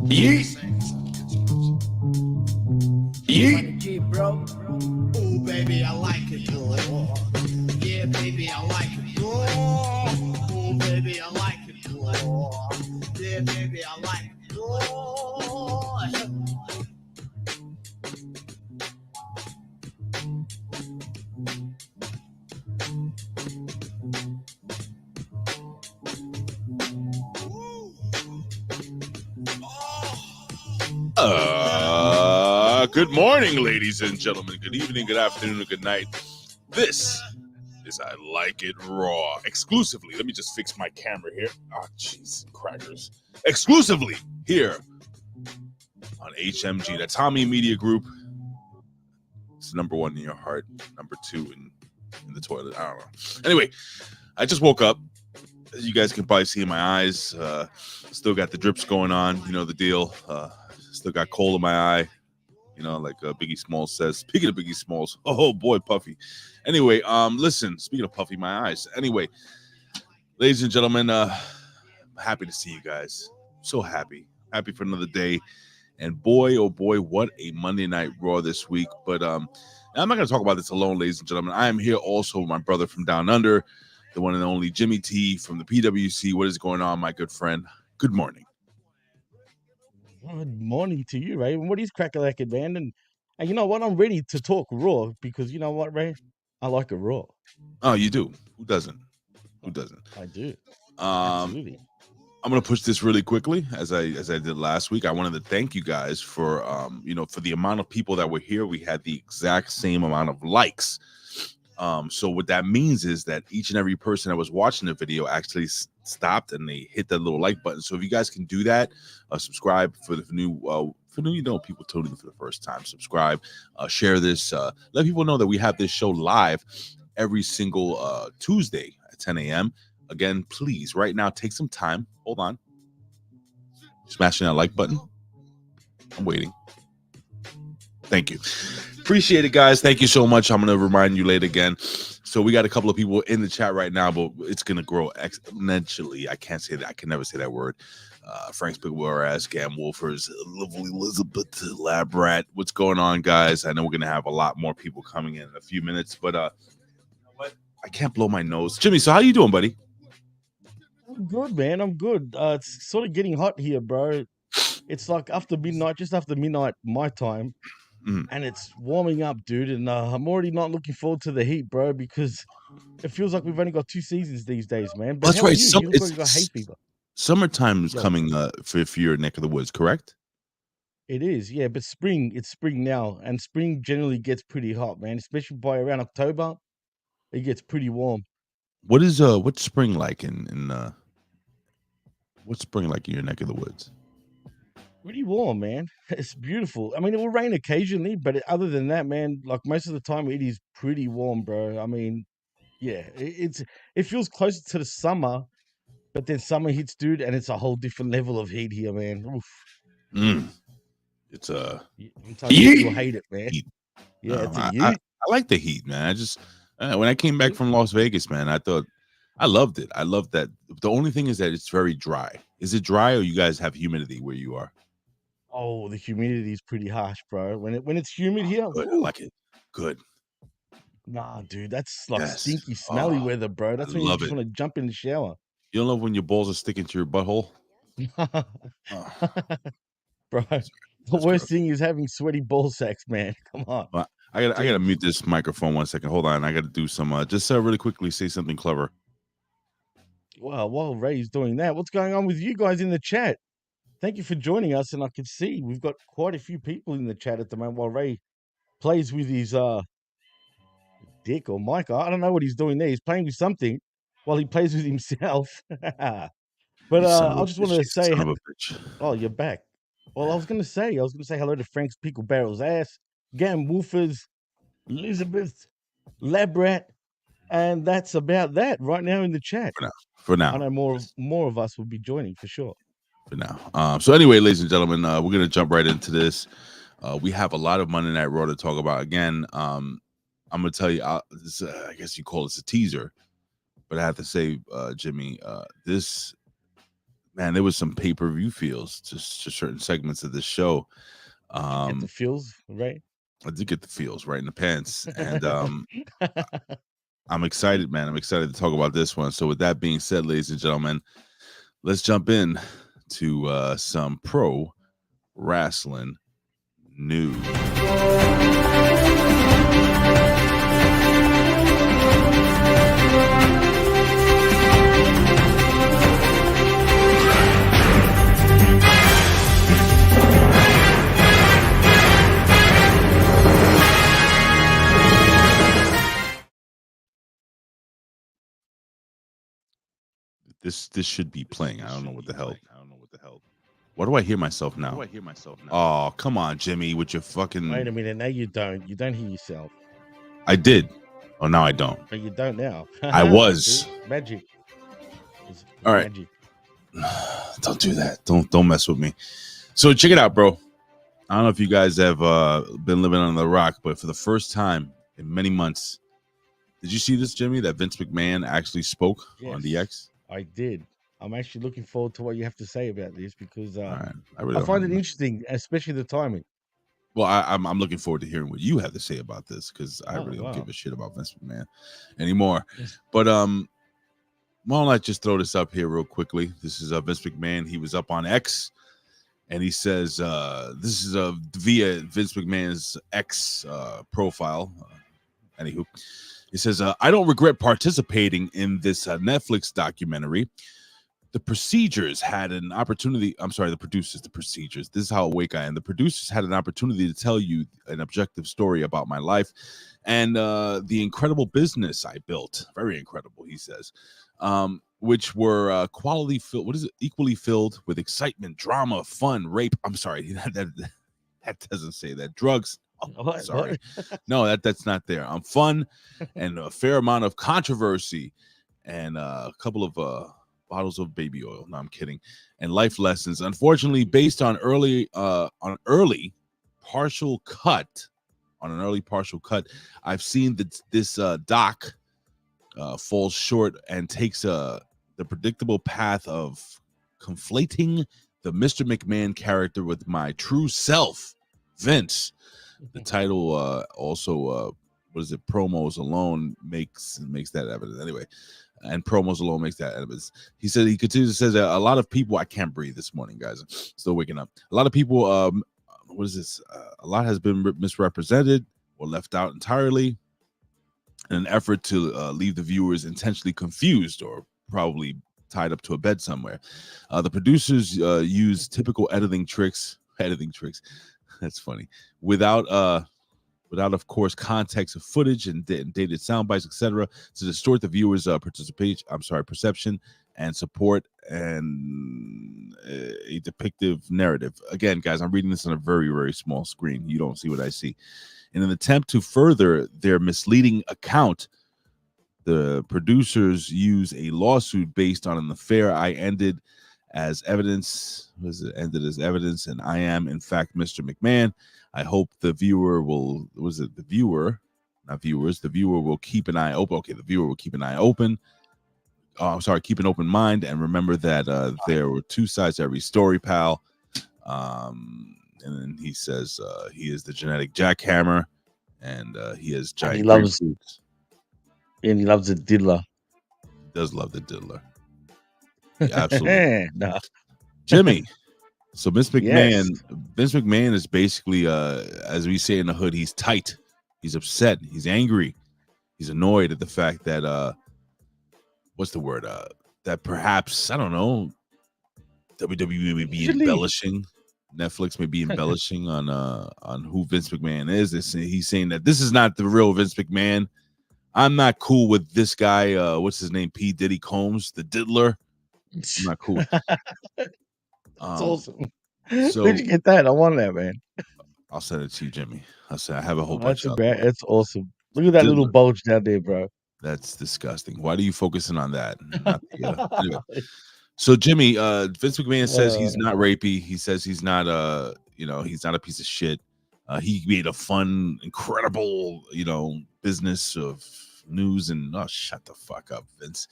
Yeet. Yeet. Bro. Oh, baby, I like it. Oh, yeah, baby, I like it. Oh, baby, I like it. Oh, yeah, baby, I like it. Oh. Good morning, ladies and gentlemen. Good evening, good afternoon, and good night. This is I Like It Raw. Exclusively, let me just fix my camera here. Oh, jeez, crackers. Exclusively here on HMG. That's Hamin Media Group. It's number one in your heart, number two in the toilet. I don't know. Anyway, I just woke up. As you guys can probably see in my eyes, still got the drips going on. You know the deal. Still got coal in my eye. You know, like Biggie Smalls says. Speaking of Biggie Smalls, oh boy, Puffy. Anyway, listen. Speaking of Puffy, my eyes. Anyway, ladies and gentlemen, happy to see you guys. So happy for another day. And boy, oh boy, what a Monday Night Raw this week. But I'm not going to talk about this alone, ladies and gentlemen. I am here also with my brother from down under, the one and only Jimmy T from the PWC. What is going on, my good friend? Good morning. Good morning to you, Ray. What is crack-a-lackin', man? And you know what? I'm ready to talk Raw because you know what, Ray? I like a Raw. Oh, you do? Who doesn't? I do. Absolutely. I'm gonna push this really quickly, as I did last week. I wanted to thank you guys for for the amount of people that were here. We had the exact same amount of likes. So what that means is that each and every person that was watching the video actually stopped and they hit that little like button. So if you guys can do that, subscribe for the new people tuning in for the first time. Subscribe, share this, let people know that we have this show live every single Tuesday at 10 a.m. Again, please, right now, take some time. Hold on. Smashing that like button. I'm waiting. Thank you. Appreciate it, guys. Thank you so much. I'm going to remind you later again. So we got a couple of people in the chat right now, but it's going to grow exponentially. I can't say that. I can never say that word. Frank's Big Whereas, Gam Wolfers, lovely Elizabeth, Lab Rat. What's going on, guys? I know we're going to have a lot more people coming in a few minutes, but I can't blow my nose. Jimmy, so how you doing, buddy? I'm good, man. I'm good. It's sort of getting hot here, bro. It's like just after midnight my time. And it's warming up, dude. And I'm already not looking forward to the heat, bro, because it feels like we've only got 2 seasons these days, man. But that's right. You look like you got hay fever. Summertime is coming for your neck of the woods, correct? It is, yeah. But it's spring now, and spring generally gets pretty hot, man. Especially by around October, it gets pretty warm. What's spring like what's spring like in your neck of the woods? Pretty warm, man. It's beautiful. I mean, it will rain occasionally, but other than that, man, like most of the time, it is pretty warm, bro. I mean, yeah, it feels closer to the summer, but then summer hits, dude, and it's a whole different level of heat here, man. Oof. It's I'm telling you, you'll hate it, man. Heat. Yeah, No, it's a I like the heat, man. I just when I came back from Las Vegas, man, I thought I loved it. I loved that. The only thing is that it's very dry. Is it dry, or you guys have humidity where you are? Oh, the humidity is pretty harsh, bro. When it's humid here, good. I like it. Good. Nah, dude, that's like stinky, smelly weather, bro. That's when you just want to jump in the shower. You don't love when your balls are sticking to your butthole? Bro, the worst thing is having sweaty ball sacks, man. Come on. Well, I gotta mute this microphone 1 second. Hold on. I gotta do some just really quickly say something clever. Well, while Ray's doing that, what's going on with you guys in the chat? Thank you for joining us, and I can see we've got quite a few people in the chat at the moment while Ray plays with his dick or mic. I don't know what he's doing there. He's playing with something while he plays with himself. But I just wanted to say, oh, you're back. Well, I was gonna say hello to Frank's Pickle Barrel's ass, Gam Woofers, Elizabeth, Labrat, and that's about that right now in the chat. For now. I know more of us will be joining for sure. For now. So anyway, ladies and gentlemen, we're gonna jump right into this. We have a lot of Monday Night Raw to talk about. Again, I'm gonna tell you, I guess you call this a teaser, but I have to say, Jimmy, this man, there was some pay-per-view feels to certain segments of this show. Get the feels, right? I did get the feels right in the pants, and I'm excited, man. I'm excited to talk about this one. So with that being said, ladies and gentlemen, let's jump in to some pro wrestling news. This should be playing. I don't know what the hell. Why do I hear myself now? Oh, come on, Jimmy, with your fucking. Wait a minute. Now you don't. You don't hear yourself. I did. Oh, now I don't. But you don't now. I was. See? Magic. It's all right. Magic. Don't do that. Don't mess with me. So check it out, bro. I don't know if you guys have been living on the rock, but for the first time in many months, did you see this, Jimmy? That Vince McMahon actually spoke on DX. I did. I'm actually looking forward to what you have to say about this because right. I find it interesting, especially the timing. Well, I'm looking forward to hearing what you have to say about this because I really don't give a shit about Vince McMahon anymore. But why don't I just throw this up here real quickly? This is Vince McMahon. He was up on X, and he says this is via Vince McMahon's X profile. Anywho. He says, I don't regret participating in this Netflix documentary. The producers had an opportunity. I'm sorry, the procedures. This is how awake I am. The producers had an opportunity to tell you an objective story about my life and the incredible business I built. Very incredible, he says, which were quality filled. What is it? Equally filled with excitement, drama, fun, rape. I'm sorry, that doesn't say that. Drugs. Oh, sorry. No, that's not there. I'm fun and a fair amount of controversy and a couple of bottles of baby oil. No, I'm kidding. And life lessons. Unfortunately, based on an early partial cut, I've seen that this doc falls short and takes the predictable path of conflating the Mr. McMahon character with my true self, Vince. The title also what is it? Promos alone makes that evident. Anyway, and promos alone makes that evidence. He said he continues to say that a lot of people. I can't breathe this morning, guys. Still waking up. A lot of people. What is this? A lot has been misrepresented or left out entirely in an effort to leave the viewers intentionally confused or probably tied up to a bed somewhere. The producers use typical editing tricks. That's funny. Without of course context of footage and dated sound bites, etc., to distort the viewers' perception and support and a depictive narrative. Again, guys, I'm reading this on a very, very small screen. You don't see what I see. In an attempt to further their misleading account, the producers use a lawsuit based on an affair I ended as evidence. And I am in fact Mr. McMahon. I hope the viewer will keep an eye open. Okay, the viewer will keep an eye open. Keep an open mind and remember that there were two sides to every story, pal. And then he says he is the genetic jackhammer and he has giant. And he loves the diddler. He does love the diddler. Absolutely. No. Jimmy. So Vince McMahon is basically, as we say in the hood, he's tight. He's upset. He's angry. He's annoyed at the fact that, what's the word? That perhaps, I don't know, WWE may be embellishing. Netflix may be embellishing on who Vince McMahon is. He's saying that this is not the real Vince McMahon. I'm not cool with this guy. What's his name? P. Diddy Combs, the diddler. I'm not cool. That's awesome. So, where'd you get that? I want that, man. I'll send it to you, Jimmy. I have a whole bunch of that. That's awesome. Look at that little bulge down there, bro. That's disgusting. Why are you focusing on that? Anyway. So Jimmy, Vince McMahon says he's not rapey. He says he's not he's not a piece of shit. He made a fun, incredible, business of news and shut the fuck up, Vince.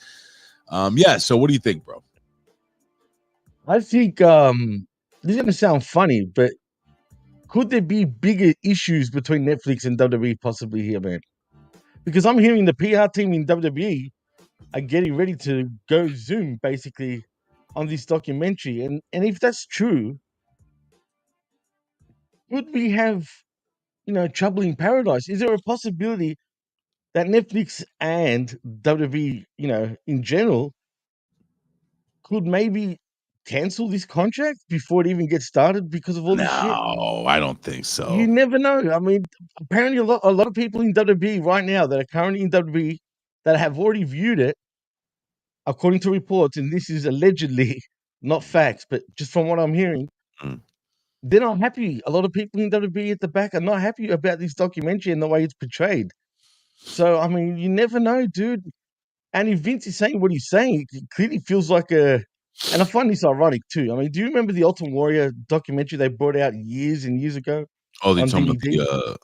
So what do you think, bro? I think this is gonna sound funny, but could there be bigger issues between Netflix and WWE possibly here, man? Because I'm hearing the PR team in WWE are getting ready to go Zoom basically on this documentary, and if that's true, could we have trouble in paradise? Is there a possibility that Netflix and WWE, in general, could maybe cancel this contract before it even gets started because of all this shit? No, I don't think You so. never know. I mean, apparently a lot of people in WWE right now that are currently in WWE that have already viewed it, according to reports, and this is allegedly not facts, but just from what I'm hearing, Mm. they're not happy. A lot of people in WWE at the back are not happy about this documentary and the way it's portrayed. So, I mean, you never know, dude. And if Vince is saying what he's saying, it clearly feels like and I find this ironic too. I mean, do you remember the Ultimate Warrior documentary they brought out years and years ago Oh, they're on talking about DVD?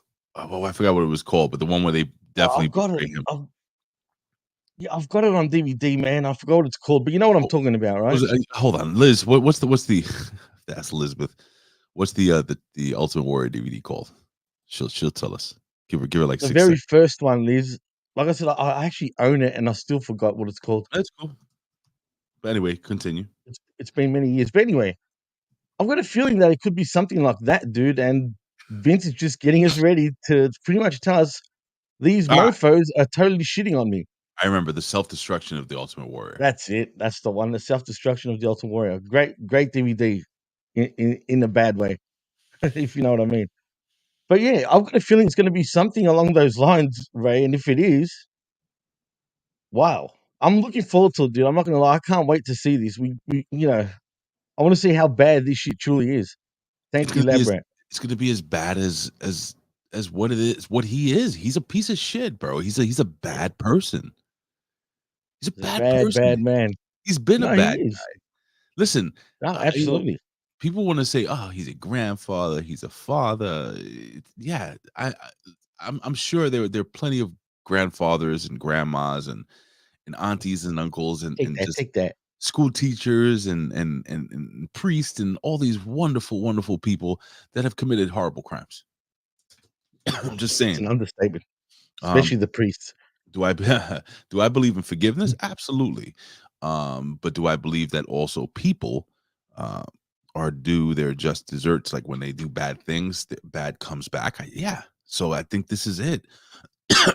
well, I forgot what it was called, but the one where they definitely I've got it. portray him. Yeah, I've got it on DVD, man. I forgot what it's called, but you know what I'm Oh, talking about, right? was it, hold on, Liz. What's the? That's Elizabeth. What's the Ultimate Warrior DVD called? She'll tell us. Give her like The 6 very seconds. first one, Liz. Like I said, I actually own it, and I still forgot what it's called. That's cool. But anyway, continue. It's been many years, but anyway, I've got a feeling that it could be something like that, dude. And Vince is just getting us ready to pretty much tell us these Ah, mofos are totally shitting on me. I remember the self destruction of the Ultimate Warrior. That's it. That's the one. The self destruction of the Ultimate Warrior. Great DVD in a bad way, if you know what I mean. But yeah, I've got a feeling it's going to be something along those lines, Ray. And if it is, wow, I'm looking forward to it, dude. I'm not going to lie. I can't wait to see this. I want to see how bad this shit truly is. It's Thank you, gonna be as Labrat. it's gonna be as bad as what it is. What he is. He's a piece of shit, bro. He's a bad person. He's a He's a bad bad, person. bad man. He's been a No, he bad. is. Listen, No, you know, absolutely. people want to say, "Oh, he's a grandfather. He's a father." Yeah, I'm sure there are plenty of grandfathers and grandmas and aunties and uncles and just Take that. school teachers and priests and all these wonderful people that have committed horrible crimes. I'm just It's saying. an understatement, Um, especially the priests. do I do I believe in forgiveness? Absolutely. But do I believe that also people uh, are due their just desserts? Like when they do bad things, bad comes back. Yeah. So I think this is it.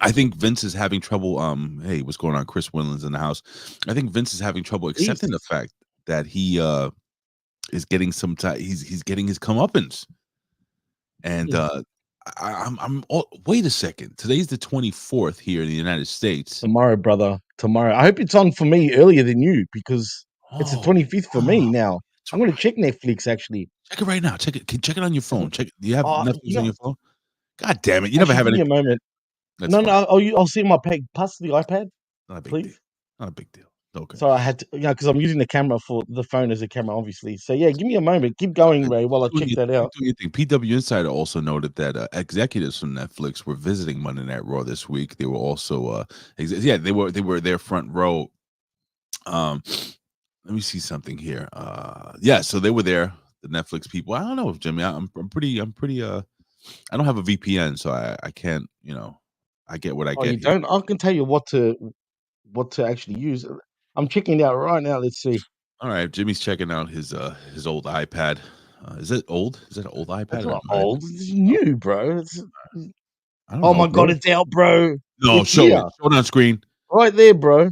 I think Vince is having trouble. Hey, what's going on? Chris Winland's in the house. I think Vince is having trouble accepting the Peace. fact that he is getting some time. He's getting his comeuppance, and wait a second. Today's the 24th here in the United States. Tomorrow, brother. Tomorrow. I hope it's on for me earlier than you because it's the Oh, 25th for wow, me now. that's I'm going to right. check Netflix actually. Check it right now. Check it on your phone. Check. Do you have Oh, Netflix on your phone? God damn it! You never actually, have give any. me a moment. That's No, fine. I'll see my peg. Pass the iPad, Not a big deal. please. Not a big deal. Okay. So I had to, because I'm using the camera for the phone as a camera, obviously. So yeah, give me a moment. Keep going, Ray, while I check that Keep out. doing your thing. PW Insider also noted that executives from Netflix were visiting Monday Night Raw this week. They were also, they were their front row. Let me see something here. Yeah, so they were there. The Netflix people. I don't know, Jimmy. I'm pretty. I don't have a VPN, so I can't. I get what I Oh, get you here. don't? I can tell you what to actually use. I'm checking it out right now. Let's see. All right, Jimmy's checking out his old iPad. Is it old? Is that an old That's iPad or not an old. It's new, bro. I don't Oh know, my god, bro. it's out, bro. No, It's show here, it. Show it on screen. right there, bro.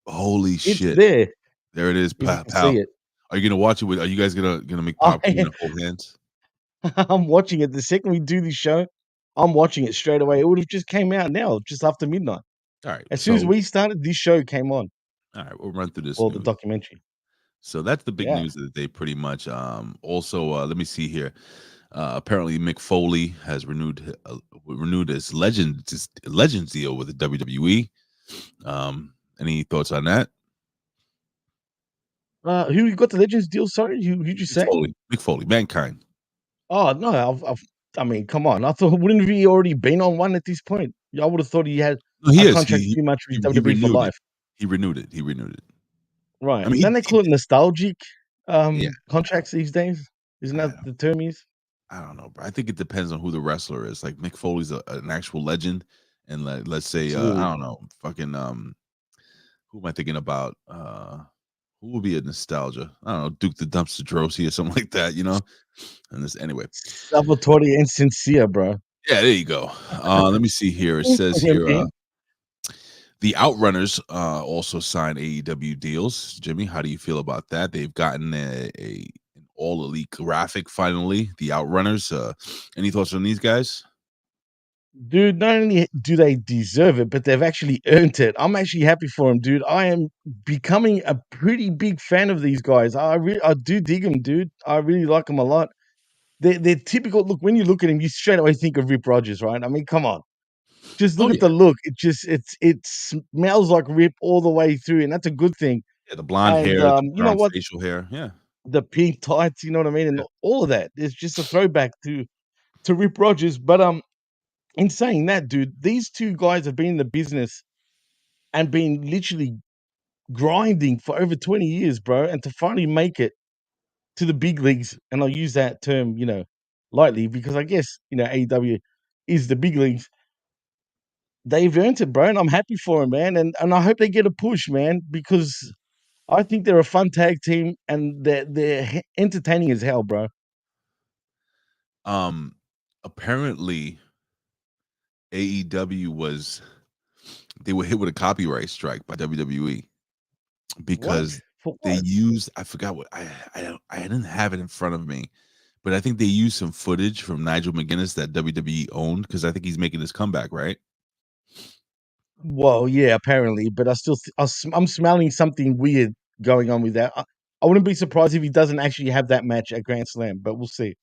Holy It's shit! there. There it is, If you can pal. see it. Are you gonna watch it with? Are you guys gonna make I popcorn and hold hands? I'm watching it. The second we do this show, I'm watching it straight away. It would have just came out now, just after midnight. All right, As soon as so we started, this show came on, all right, we'll run through this or the news. documentary. So that's the big Yeah. news of the day, pretty much. Also, let me see here. Apparently, Mick Foley has renewed his legends deal with the WWE. Any thoughts on that? Who got the Legends deal? Sorry, who'd you say? Mick Foley, Mankind. Oh no, I mean, come on. I thought wouldn't he already been on one at this point? I would have thought he had No, he a is. contract pretty much with He WWE for renewed it. life. He renewed it. He renewed it. I Right. mean, Then they call it nostalgic. contracts these days? Isn't that the term is? I don't know, bro. I think it depends on who the wrestler is. Like Mick Foley's an actual legend, and let's say I Absolutely. don't know, fucking who am I thinking about? Who would be a nostalgia? I don't know, Duke the Dumpster Drosy or something like that, you know. And this anyway. Salvatore and Sincere, bro. Yeah, there you go. Let me see here. It says here the Outrunners also signed AEW deals. Jimmy, how do you feel about that? They've gotten an all elite graphic finally. The Outrunners. Any thoughts on these guys? Dude, not only do they deserve it, but they've actually earned it. I'm actually happy for them, dude. I am becoming a pretty big fan of these guys. I do dig them, dude. I really like them a lot. They're typical. Look, when you look at them, you straight away think of Rip Rogers, right? I mean, come on. Just Oh look at yeah, the look. It smells like Rip all the way through, and that's a good thing. yeah. The blonde And hair, the you know brown what? facial hair. Yeah, The pink tights, you know what I mean, and yeah. all of that. It's just a throwback to Rip Rogers. But in saying that, dude, these two guys have been in the business and been literally grinding for over 20 years, bro. And to finally make it to the big leagues, and I'll use that term, lightly because I guess, AEW is the big leagues. They've earned it, bro, and I'm happy for them, man. And I hope they get a push, man, because I think they're a fun tag team and they're entertaining as hell, bro. Um, apparently AEW they were hit with a copyright strike by WWE What? because For they what? used I forgot what I didn't have it in front of me, but I think they used some footage from Nigel McGuinness that WWE owned because I think he's making his comeback, right? Well, yeah, apparently, but I still, I'm smelling something weird going on with that. I wouldn't be surprised if he doesn't actually have that match at Grand Slam, but we'll see.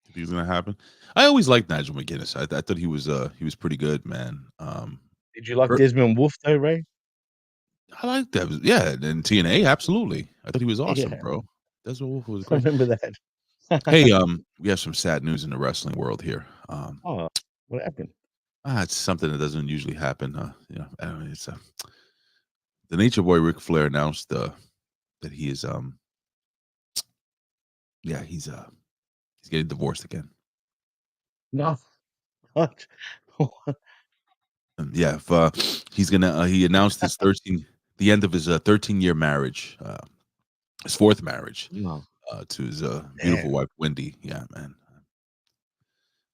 Think he's gonna happen. I always liked Nigel McGuinness. I thought he was pretty good, man. Did you like er, Desmond Wolf though, Ray? I like that. Yeah, and TNA, absolutely. I thought he was awesome, Yeah, bro. Desmond Wolf was I great. remember that. Hey, we have some sad news in the wrestling world here. Oh, what happened? It's something that doesn't usually happen. I don't know, it's the Nature Boy Ric Flair announced that he is yeah he's getting divorced again. No, what? And yeah, if, he's gonna he announced his 13 the end of his 13-year marriage, his fourth marriage No, to his beautiful damn. wife Wendy. Yeah, man.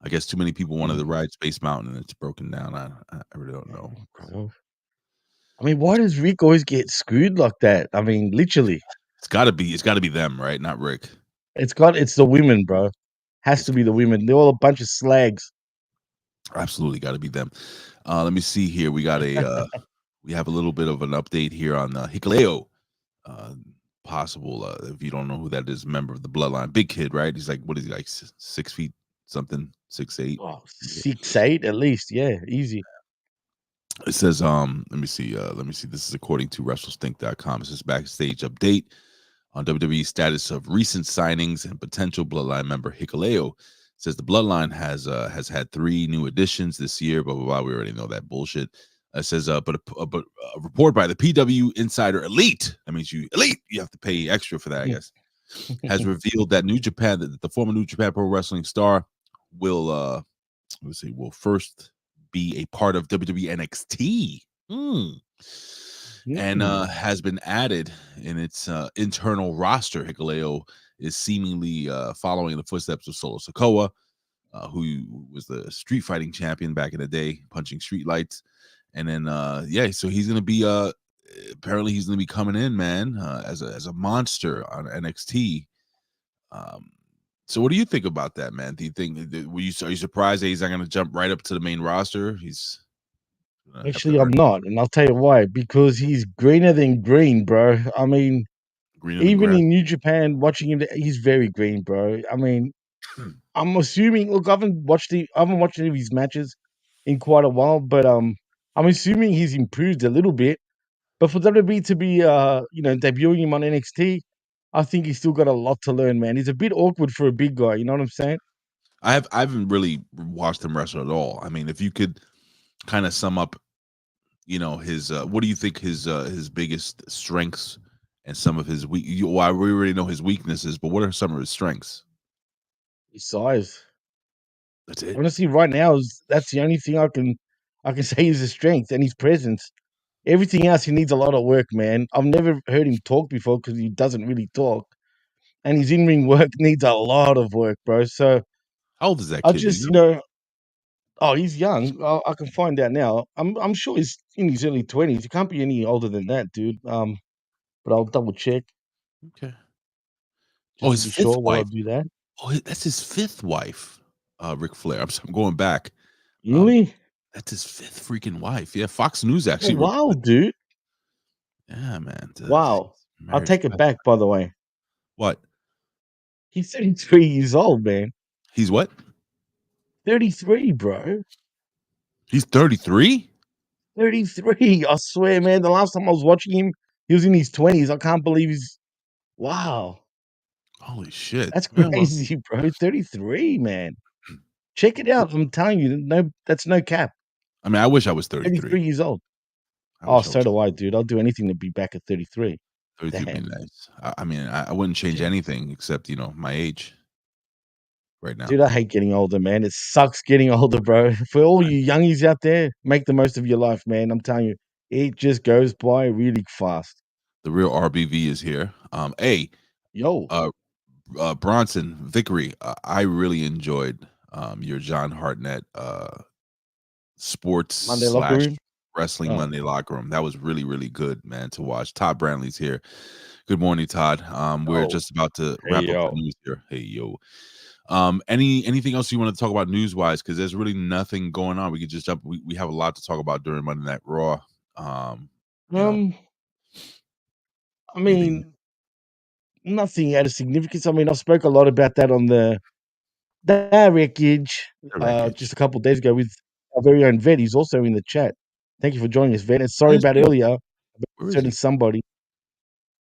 I guess too many people wanted to Mm, ride Space Mountain and it's broken down. I really don't know. bro. I mean, why does Rick always get screwed like that? I mean, literally, It's got to be them, right? Not Rick. it's the women, bro. Has It's to be the women. They're all a bunch of slags. absolutely got to be them. Let me see here. We have a little bit of an update here on Hikuleo. Uh, possible if you don't know who that is, member of the Bloodline, big kid, right? He's like what is he like 6 feet something, 6'8". Oh, 6'8" at least. Yeah, easy. It says, let me see. This is according to WrestleStink.com. It says backstage update on WWE status of recent signings and potential Bloodline member Hikuleo. It says the Bloodline has had 3 new additions this year. Blah blah blah. We already know that bullshit. It says, but a report by the PW Insider Elite. That means you elite. You have to pay extra for that, I guess. Has revealed that New Japan, that the former New Japan Pro Wrestling star, will let's see, will first be a part of WWE NXT. And Mm. has been added in its internal roster. Hikuleo is seemingly following in the footsteps of Solo Sikoa, who was the street fighting champion back in the day, punching street lights. And then yeah, so he's gonna be apparently he's gonna be coming in, man, as a monster on NXT. Um, so what do you think about that, man? Do you think are you surprised that he's not gonna jump right up to the main roster? He's gonna have to Actually, I'm earn not, and I'll tell you why. Because he's greener than green, bro. I mean, greener than even grass. in New Japan, watching him, he's very green, bro. I mean, I'm assuming. Look, I haven't watched any of his matches in quite a while, but I'm assuming he's improved a little bit. But for WWE to be, debuting him on NXT, I think he's still got a lot to learn, man. He's a bit awkward for a big guy. You know what I'm saying? I haven't really watched him wrestle at all. I mean, if you could kind of sum up, his what do you think his biggest strengths and some of his well, we already know his weaknesses, but what are some of his strengths? His size. That's it. Honestly, right now that's the only thing I can say is his strength and his presence. Everything else, he needs a lot of work, man. I've never heard him talk before because he doesn't really talk, and his in-ring work needs a lot of work, bro. So How old is that I kid? just, You know? oh, he's young. I can find out now. I'm sure he's in his early 20s. He can't be any older than that, dude. But I'll double check Okay. Oh, just to his be fifth sure while I wife. do that. Oh, that's his fifth wife, Ric Flair. I'm going back. Really? That's his fifth freaking wife. Yeah, Fox News Oh, actually wow, reported. dude. Yeah, man. Wow. I'll Marriage. take it back, by the way. What? He's 33 years old, man. He's what? 33, bro. He's 33? 33. I swear, man. The last time I was watching him, he was in his 20s. I can't believe he's wow. Holy shit. That's Yeah, well, crazy, bro. 33, man. Check it out. I'm telling you, that's no cap. I mean, I wish I was 33. 33 years old. I Oh, wish I so was do I, dude. I'll do anything to be back at 33. 33 would be Damn. nice. I mean, I wouldn't change Yeah. anything except, my age right now. Dude, I hate getting older, man. It sucks getting older, bro. For all you youngies out there, make the most of your life, man. I'm telling you, it just goes by really fast. The real RBV is here. Hey, Yo, Bronson, Vickery, I really enjoyed your John Hartnett sports Monday locker room. / wrestling Oh, Monday locker room. That was really, really good, man, to watch. Todd Brantley's here. Good morning, Todd. We're yo, just about to hey, wrap up the yo. news here. Hey, yo. Anything else you want to talk about news wise? Because there's really nothing going on. We could just jump. We have a lot to talk about during Monday Night Raw. You know, I anything mean, nothing out of significance. I mean, I spoke a lot about that on the wreckage just wreckage. a couple of days ago with our very own Vet. He's also in the chat. Thank you for joining us, Vet. And sorry Where's about Vet? earlier, about Where is certain he? somebody.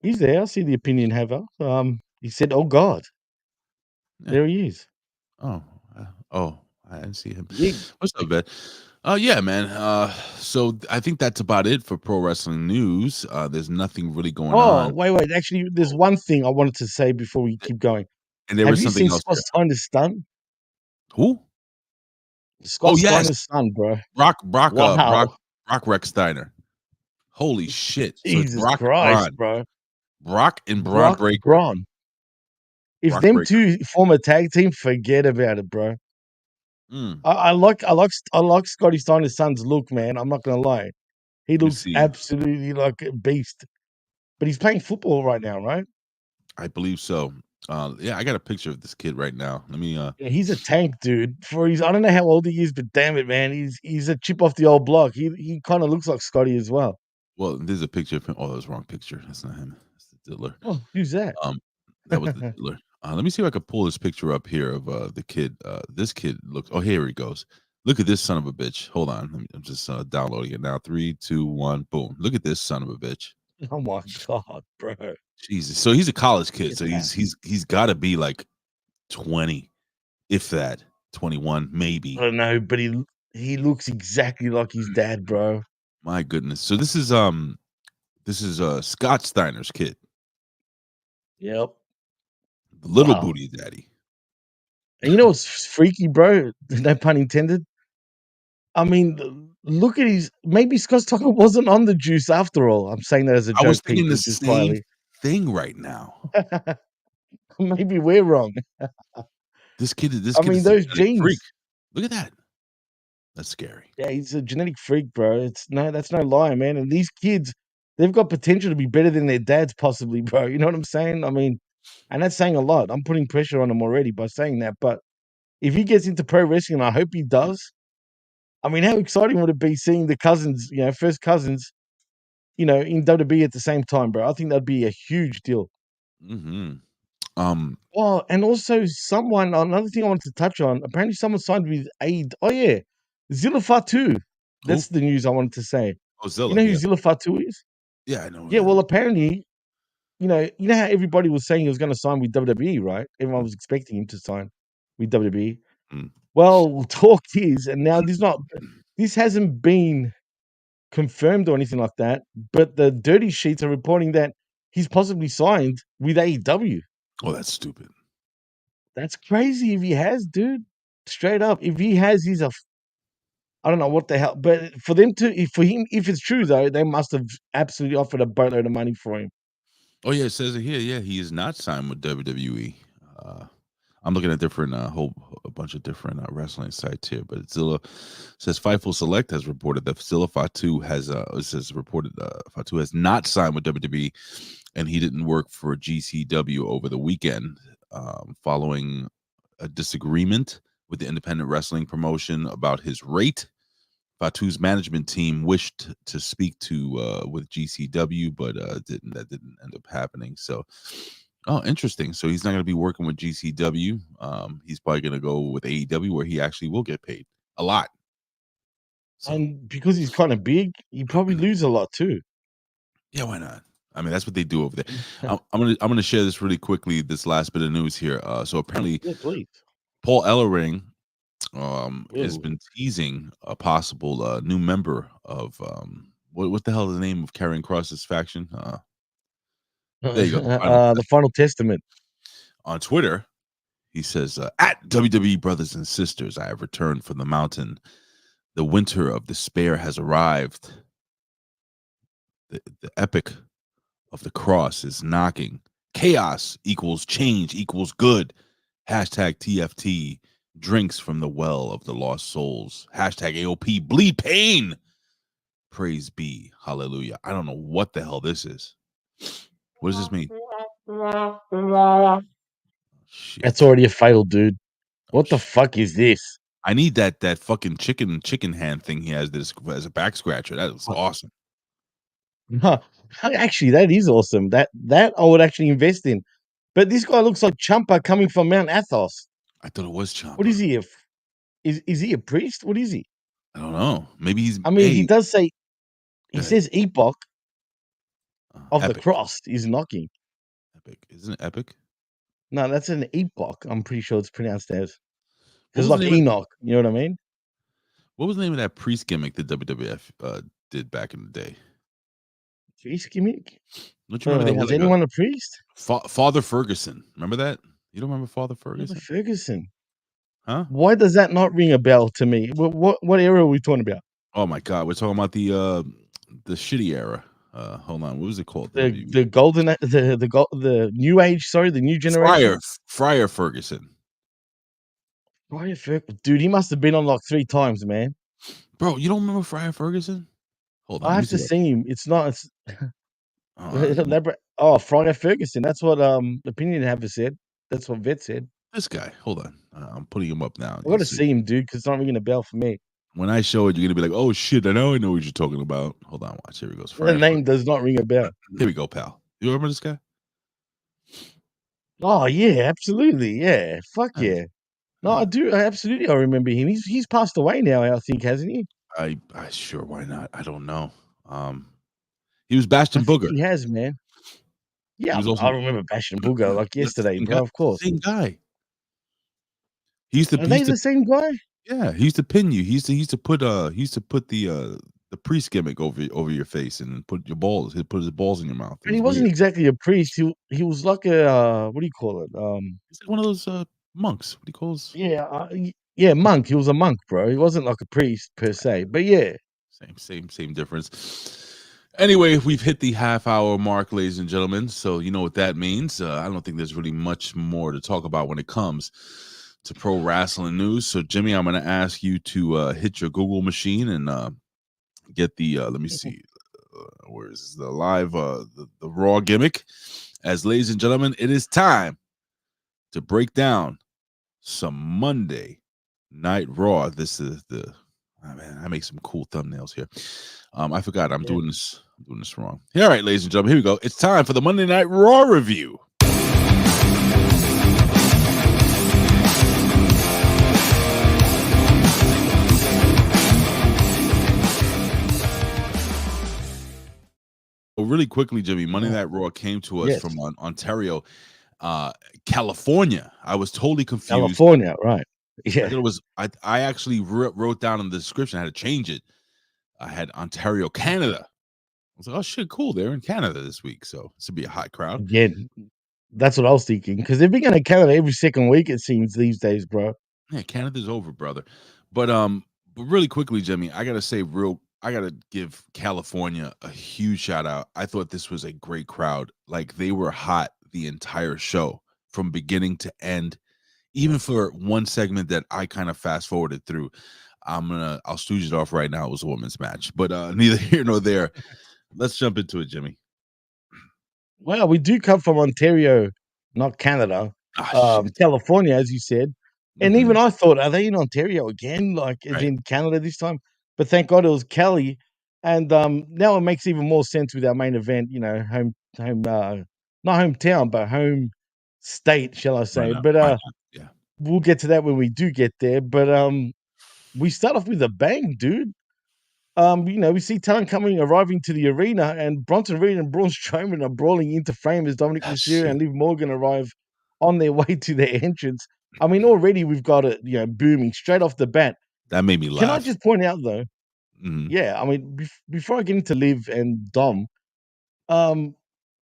He's there. I see the opinion haver. He said, "Oh God, Yeah. there he is." Oh, I didn't see him. Yeah. What's up, Vet? Yeah, man. So I think that's about it for pro wrestling news. There's nothing really going Oh, on. wait. Actually, there's one thing I wanted to say before we keep going. And there Have is you something seen else Scott here. Steiner's son? Who? Scott Oh, yes. Steiner's son, bro. Brock Wow. Rex Steiner. Holy shit. So it's Jesus Brock and Christ, Bron. bro. Brock and Bron Brock Breakker. Braun. If Brock them Breakker. two form a tag team, forget about it, bro. Mm, I like Scotty Steiner's son's look, man. I'm not gonna lie. He let me looks see. absolutely like a beast. But he's playing football right now, right? I believe so. Yeah, I got a picture of this kid right now. Let me Yeah, he's a tank, dude. I don't know how old he is, but damn it, man, he's a chip off the old block. He kind of looks like Scotty as well. well, there's a picture of him. Oh, that's the wrong picture. That's not him. That's the Diddler. Oh, who's that? That was the Diddler. Let me see if I can pull this picture up here of the kid. This kid looks. Oh, here he goes. Look at this son of a bitch. Hold on. I'm just downloading it now. 3, 2, 1, boom. Look at this son of a bitch. Oh my god, bro! Jesus. So he's a college Look kid. at So that. he's got to be like 20, if that. 21, maybe. I don't know, but he looks exactly like his dad, bro. My goodness. So this is Scott Steiner's kid, Yep. the little Wow. booty daddy. And you know what's freaky, bro? No pun intended. I mean, look at his. Maybe Scott Steiner wasn't on the juice after all. I'm saying that as a I was joke, thinking the people, just same quietly. thing right now. Maybe we're wrong. This I kid is a those genetic freak. genes. Look at that. That's scary. Yeah, he's a genetic freak, bro. That's no lie, man. And these kids, they've got potential to be better than their dads, possibly, bro. You know what I'm saying? I mean, and that's saying a lot. I'm putting pressure on him already by saying that. But if he gets into pro wrestling, I hope he does. I mean, how exciting would it be seeing the cousins, first cousins, in WWE at the same time, bro? I think that'd be a huge deal. Mm-hmm. Um, Oh, and also another thing I wanted to touch on. Apparently, someone signed with Aid. Oh yeah, Zilla Fatu. who? That's the news I wanted to say. Oh, You Zilla. know who Yeah, Zilla Fatu is? yeah, I know who Yeah, that well, is. apparently, you know how everybody was saying he was going to sign with WWE, right? Everyone was expecting him to sign with WWE. Mm. Well, talk is, and now this hasn't been confirmed or anything like that, but the dirty sheets are reporting that he's possibly signed with AEW. Oh, that's stupid. That's crazy if he has, dude. Straight up. If he has, I don't know what the hell. But for them to, if it's true though, they must have absolutely offered a boatload of money for him. Oh yeah, it says it here. Yeah, he is not signed with WWE. I'm looking at different a bunch of different wrestling sites here, but Zilla says Fightful Select has reported that Zilla Fatu has Fatu has not signed with WWE, and he didn't work for GCW over the weekend, following a disagreement with the independent wrestling promotion about his rate. Fatu's management team wished to speak to with GCW, but that didn't end up happening. So, oh, interesting. So he's not going to be working with GCW. He's probably going to go with AEW, where he actually will get paid a lot. So, And because he's kind of big, he probably lose a lot too. yeah, why not? I mean, that's what they do over there. I'm gonna share this really quickly. This last bit of news here. So apparently, Yeah, please. Paul Ellering has Ooh. been teasing a possible new member of what the hell is the name of Karrion Kross's faction? There you go. The Final Testament. On Twitter, he says, at WWE Brothers and Sisters, I have returned from the mountain. The winter of despair has arrived. The epic of the cross is knocking. Chaos equals change equals good. Hashtag TFT. Drinks from the well of the lost souls. Hashtag AOP. Bleed pain. Praise be. Hallelujah. I don't know what the hell this is. What does this mean? Shit. That's already a fail, dude. What the fuck is this? I need that fucking chicken hand thing he has as a back scratcher. That was awesome. Actually, that is awesome. That I would actually invest in. But this guy looks like Champa coming from Mount Athos. I thought it was Ciampa. What is he? Is he a priest? What is he? I don't know. Maybe he's. I mean, he does say. He says Epoch of Epic. the cross is knocking. Epic, isn't it Epic? No, that's an Epoch. I'm pretty sure it's pronounced as. It's like Enoch. You know what I mean? What was the name of that priest gimmick that WWF did back in the day? Priest gimmick? Don't you remember they had was anyone a priest? Father Ferguson. Remember that? You don't remember Father Ferguson? Father Ferguson. Huh? Why does that not ring a bell to me? What era are we talking about? Oh my God, we're talking about the shitty era. Hold on, what was it called? The golden the new age. Sorry, the new generation. Friar Ferguson. Friar Ferguson, dude, he must have been on like 3 times, man. Bro, you don't remember Friar Ferguson? Hold on, I have to see him. It's not. It's elaborate. Oh, Friar Ferguson. That's what opinion haver said. That's what Vet said. This guy. Hold on, I'm putting him up now. I got to see him, dude, because it's not ringing a bell for me. When I show it, you're gonna be like, "Oh shit, I know what you're talking about." Hold on, watch. Here he goes. The name does not ring a bell. Here we go, pal. You remember this guy? Oh yeah, absolutely. Yeah, fuck Nice. yeah. No, I do. Absolutely, I remember him. He's passed away now. I think, hasn't he? I sure. Why not? I don't know. He was Bastion Booger. He has, man. Yeah, I remember Bastion Booger like yesterday, bro. Of course, same guy. He used to. Are they the same guy? Yeah, he used to pin you. He used to put the priest gimmick over your face and put your balls. He'd put his balls in your mouth. And he wasn't exactly a priest. He was like a what do you call it? He's like one of those monks. What do you call his? Yeah, monk. He was a monk, bro. He wasn't like a priest per se, but yeah, same difference. Anyway, we've hit the half-hour mark, ladies and gentlemen. So you know what that means. I don't think there's really much more to talk about when it comes to pro wrestling news. So Jimmy, I'm going to ask you to hit your Google machine and get the let me see, where is the live the Raw gimmick? As ladies and gentlemen, it is time to break down some Monday Night Raw. This is man, I make some cool thumbnails here. I forgot I'm doing this wrong. All right, ladies and gentlemen, here we go. It's time for the Monday Night Raw review. Well, really quickly, Jimmy, Monday Night Raw came to us from Ontario, California. I was totally confused. California, right? Yeah, it was. I actually wrote down in the description. I had to change it. I had Ontario, Canada. was like, oh shit, cool. They're in Canada this week, so this would be a hot crowd. Again, that's what I was thinking because they've been going to Canada every second week, it seems, these days, bro. Yeah, Canada's over, brother. But really quickly, Jimmy, I gotta give California a huge shout out. I thought this was a great crowd. Like they were hot the entire show from beginning to end. Even for one segment that I kind of fast forwarded through. I'll stooge it off right now. It was a women's match, but neither here nor there. Let's jump into it, Jimmy. Well, we do come from Ontario, not Canada. Shit. California, as you said. And Mhm. even I thought, are they in Ontario again? Like, as Right. in Canada this time? But thank God it was Kelly. And now it makes even more sense with our main event, you know, not hometown, but home state, shall I Why say. not? But Why not? Yeah. we'll get to that when we do get there. But we start off with a bang, dude. You know, we see talent arriving to the arena, and Bronson Reed and Braun Strowman are brawling into frame as Dominic That Mysterio and shit. Liv Morgan arrive on their way to their entrance. I mean, already we've got it, you know, booming straight off the bat. That made me Can I laugh. just point out though? Mhm. Yeah, I mean, before I get into Liv and Dom, um,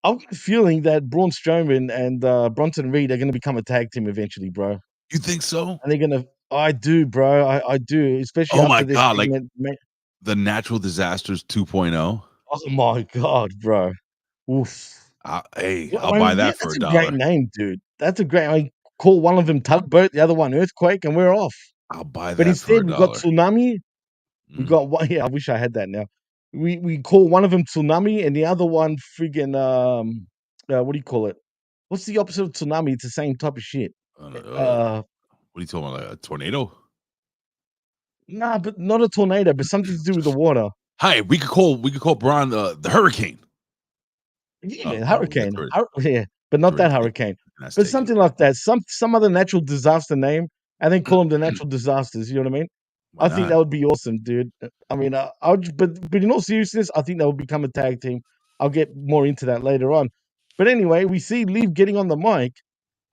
I've got a feeling that Braun Strowman and Bronson Reed are going to become a tag team eventually, bro. You think so? And they're gonna. I do, bro. I do, especially Oh my after this god, like segment. the Natural Disasters 2.0. Oh my god, bro. Oof. Hey, Well, I'll I buy mean, yeah, that for that's a a great dollar. name, dude. That's a great. I call one of them Tugboat, the other one Earthquake, and we're off. I'll buy But that for instead, a we've got dollar. Tsunami. We Mhm. got one. Yeah, I wish I had that now. We call one of them Tsunami, and the other one friggin' what do you call it? What's the opposite of Tsunami? It's the same type of shit. What are you talking about? Like a tornado? Nah, but not a tornado, but something to do with the water. Hi, we could call Braun the hurricane. Oh, Yeah, no, that's hurricane. Yeah, but not that already taken. hurricane. That's But taken. something like that. Some other natural disaster name, and then call them the Mm, natural disasters. You know what I mean? why I think not? that would be awesome, dude. I mean, I would, but in all seriousness, I think they will become a tag team. I'll get more into that later on. But anyway, we see Liv getting on the mic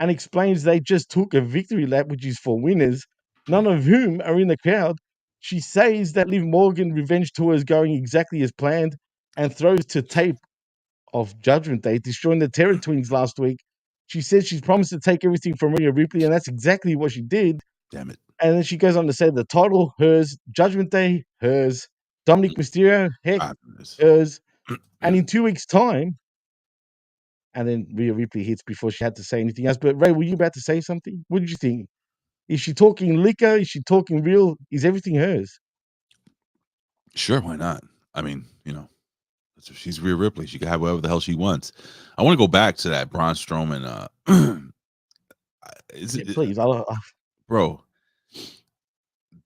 and explains they just took a victory lap, which is for winners, none of whom are in the crowd. She says that Liv Morgan revenge tour is going exactly as planned and throws to tape of Judgment Day, destroying the Terror Twins last week. She said she's promised to take everything from Rhea Ripley, and that's exactly what she did. Damn it. And then she goes on to say the title, hers, Judgment Day, hers, Dominic Mysterio, heck, Ah, this. hers. And in 2 weeks' time, and then Rhea Ripley hits before she had to say anything else. But Ray, were you about to say something? What did you think? Is she talking liquor? Is she talking real? Is everything hers? Sure, why not? I mean, she's Rhea Ripley. She can have whatever the hell she wants. I want to go back to that Braun Strowman. Is Yeah, it, please. bro?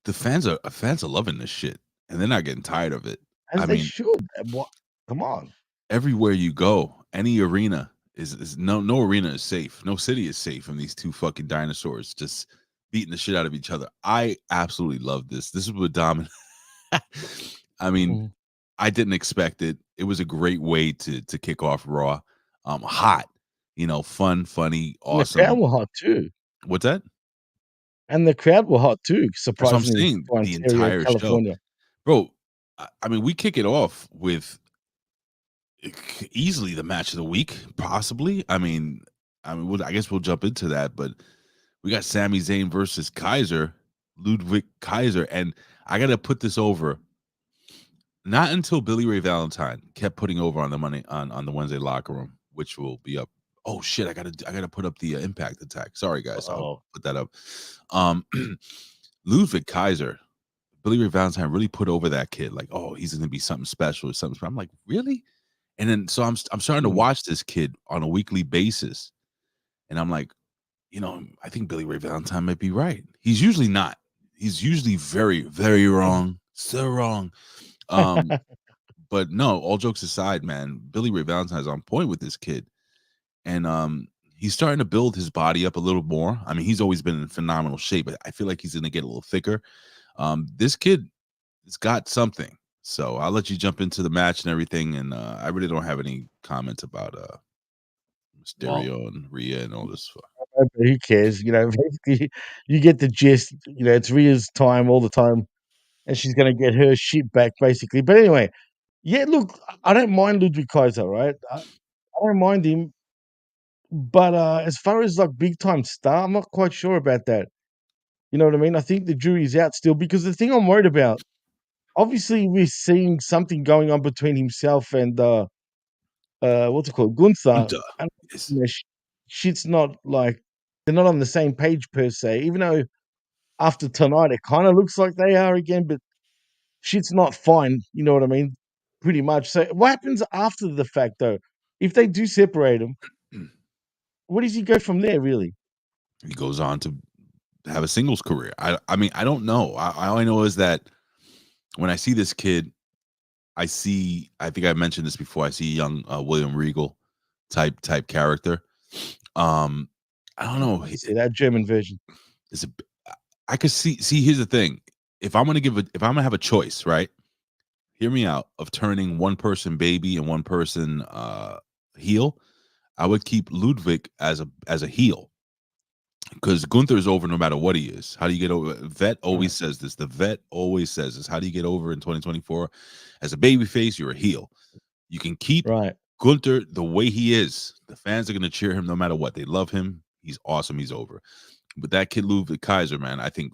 The fans are loving this shit, and they're not getting tired of it. As I they mean, should. What? Come on. everywhere you go, any arena is no arena is safe. No city is safe from these two fucking dinosaurs just beating the shit out of each other. I absolutely love this. This is what dominant. I mean, Mhm. I didn't expect it. It was a great way to kick off Raw. Hot, fun, funny, And the crowd awesome. were hot too. What's that? And the crowd were hot too, That's what I'm surprisingly saying. for The Ontario, entire show, California. bro. I mean, we kick it off with easily the match of the week, possibly. I guess we'll jump into that, but we got Sami Zayn versus Kaiser, Ludwig Kaiser, and I gotta put this over. Not until Billy Ray Valentine kept putting over on the money on the Wednesday locker room, which will be up. Oh shit! I gotta put up the Impact Attack. Sorry guys, I'll Oh, put that up. Um, Ludwig Kaiser, Billy Ray Valentine really put over that kid. Like, oh, he's gonna be something special or something. I'm like, really? And then so I'm starting to mm. watch this kid on a weekly basis, and I'm like, I think Billy Ray Valentine might be right. He's usually not. He's usually very, very wrong. So wrong. Um, but no, all jokes aside, man, Billy Ray Valentine's on point with this kid. And he's starting to build his body up a little more. I mean, he's always been in phenomenal shape, but I feel like he's gonna get a little thicker. This kid has got something. So I'll let you jump into the match and everything. And I really don't have any comments about Well, Mysterio and Rhea and all this stuff. who cares? You know, basically, you get the gist. You know, it's Rhea's time all the time, and she's going to get her shit back, basically. But anyway, Yeah, look, I don't mind Ludwig Kaiser, right? I don't mind him, but as far as like big time star, I'm not quite sure about that. You know what I mean? I think the jury's out still because the thing I'm worried about, obviously, we're seeing something going on between himself and what's it called, Gunther, Hunter. and Yes. you know, shit's not like they're not on the same page per se. Even though after tonight it kind of looks like they are again, but shit's not fine. You know what I mean? Pretty much. So, what happens after the fact, though? If they do separate him, where does he go from there? Really? He goes on to have a singles career. I mean, I don't know. All I know is that when I see this kid, I think I mentioned this before. I see young William Regal type character. I don't know. See that German version? It's a, I could see. Here's the thing: if I'm gonna have a choice, right? Hear me out. Of turning one person baby and one person heel, I would keep Ludwig as a heel because Gunther's over no matter what he is. How do you get over? Vet always says this. The vet always says this. How do you get over in 2024? As a baby face, you're a heel. You can keep Right. Gunther the way he is. The fans are going to cheer him no matter what. They love him. He's awesome. He's over. But that kid Ludwig Kaiser, man, I think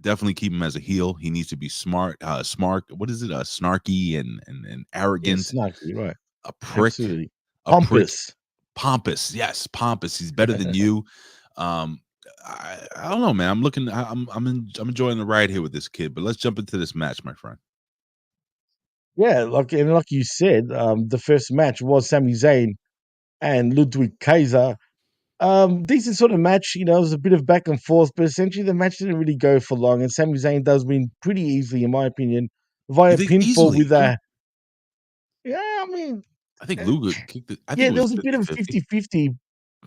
definitely keep him as a heel. He needs to be smart. What is it? Snarky and Yeah, arrogant. snarky, right? A prick. Absolutely. A prick. Pompous. Pompous. Yes, pompous. He's better than you. I don't know, man. I'm enjoying the ride here with this kid. But let's jump into this match, my friend. Yeah, like you said, the first match was Sami Zayn and Ludwig Kaiser. Decent sort of match, you know, it was a bit of back and forth, but essentially the match didn't really go for long, and Sami Zayn does win pretty easily, in my opinion, You via think pinfall easily? with Huh? a yeah, I mean, I think uh, Ludwig kicked it. I think yeah, it there was was a bit of a 50-50. 50-50,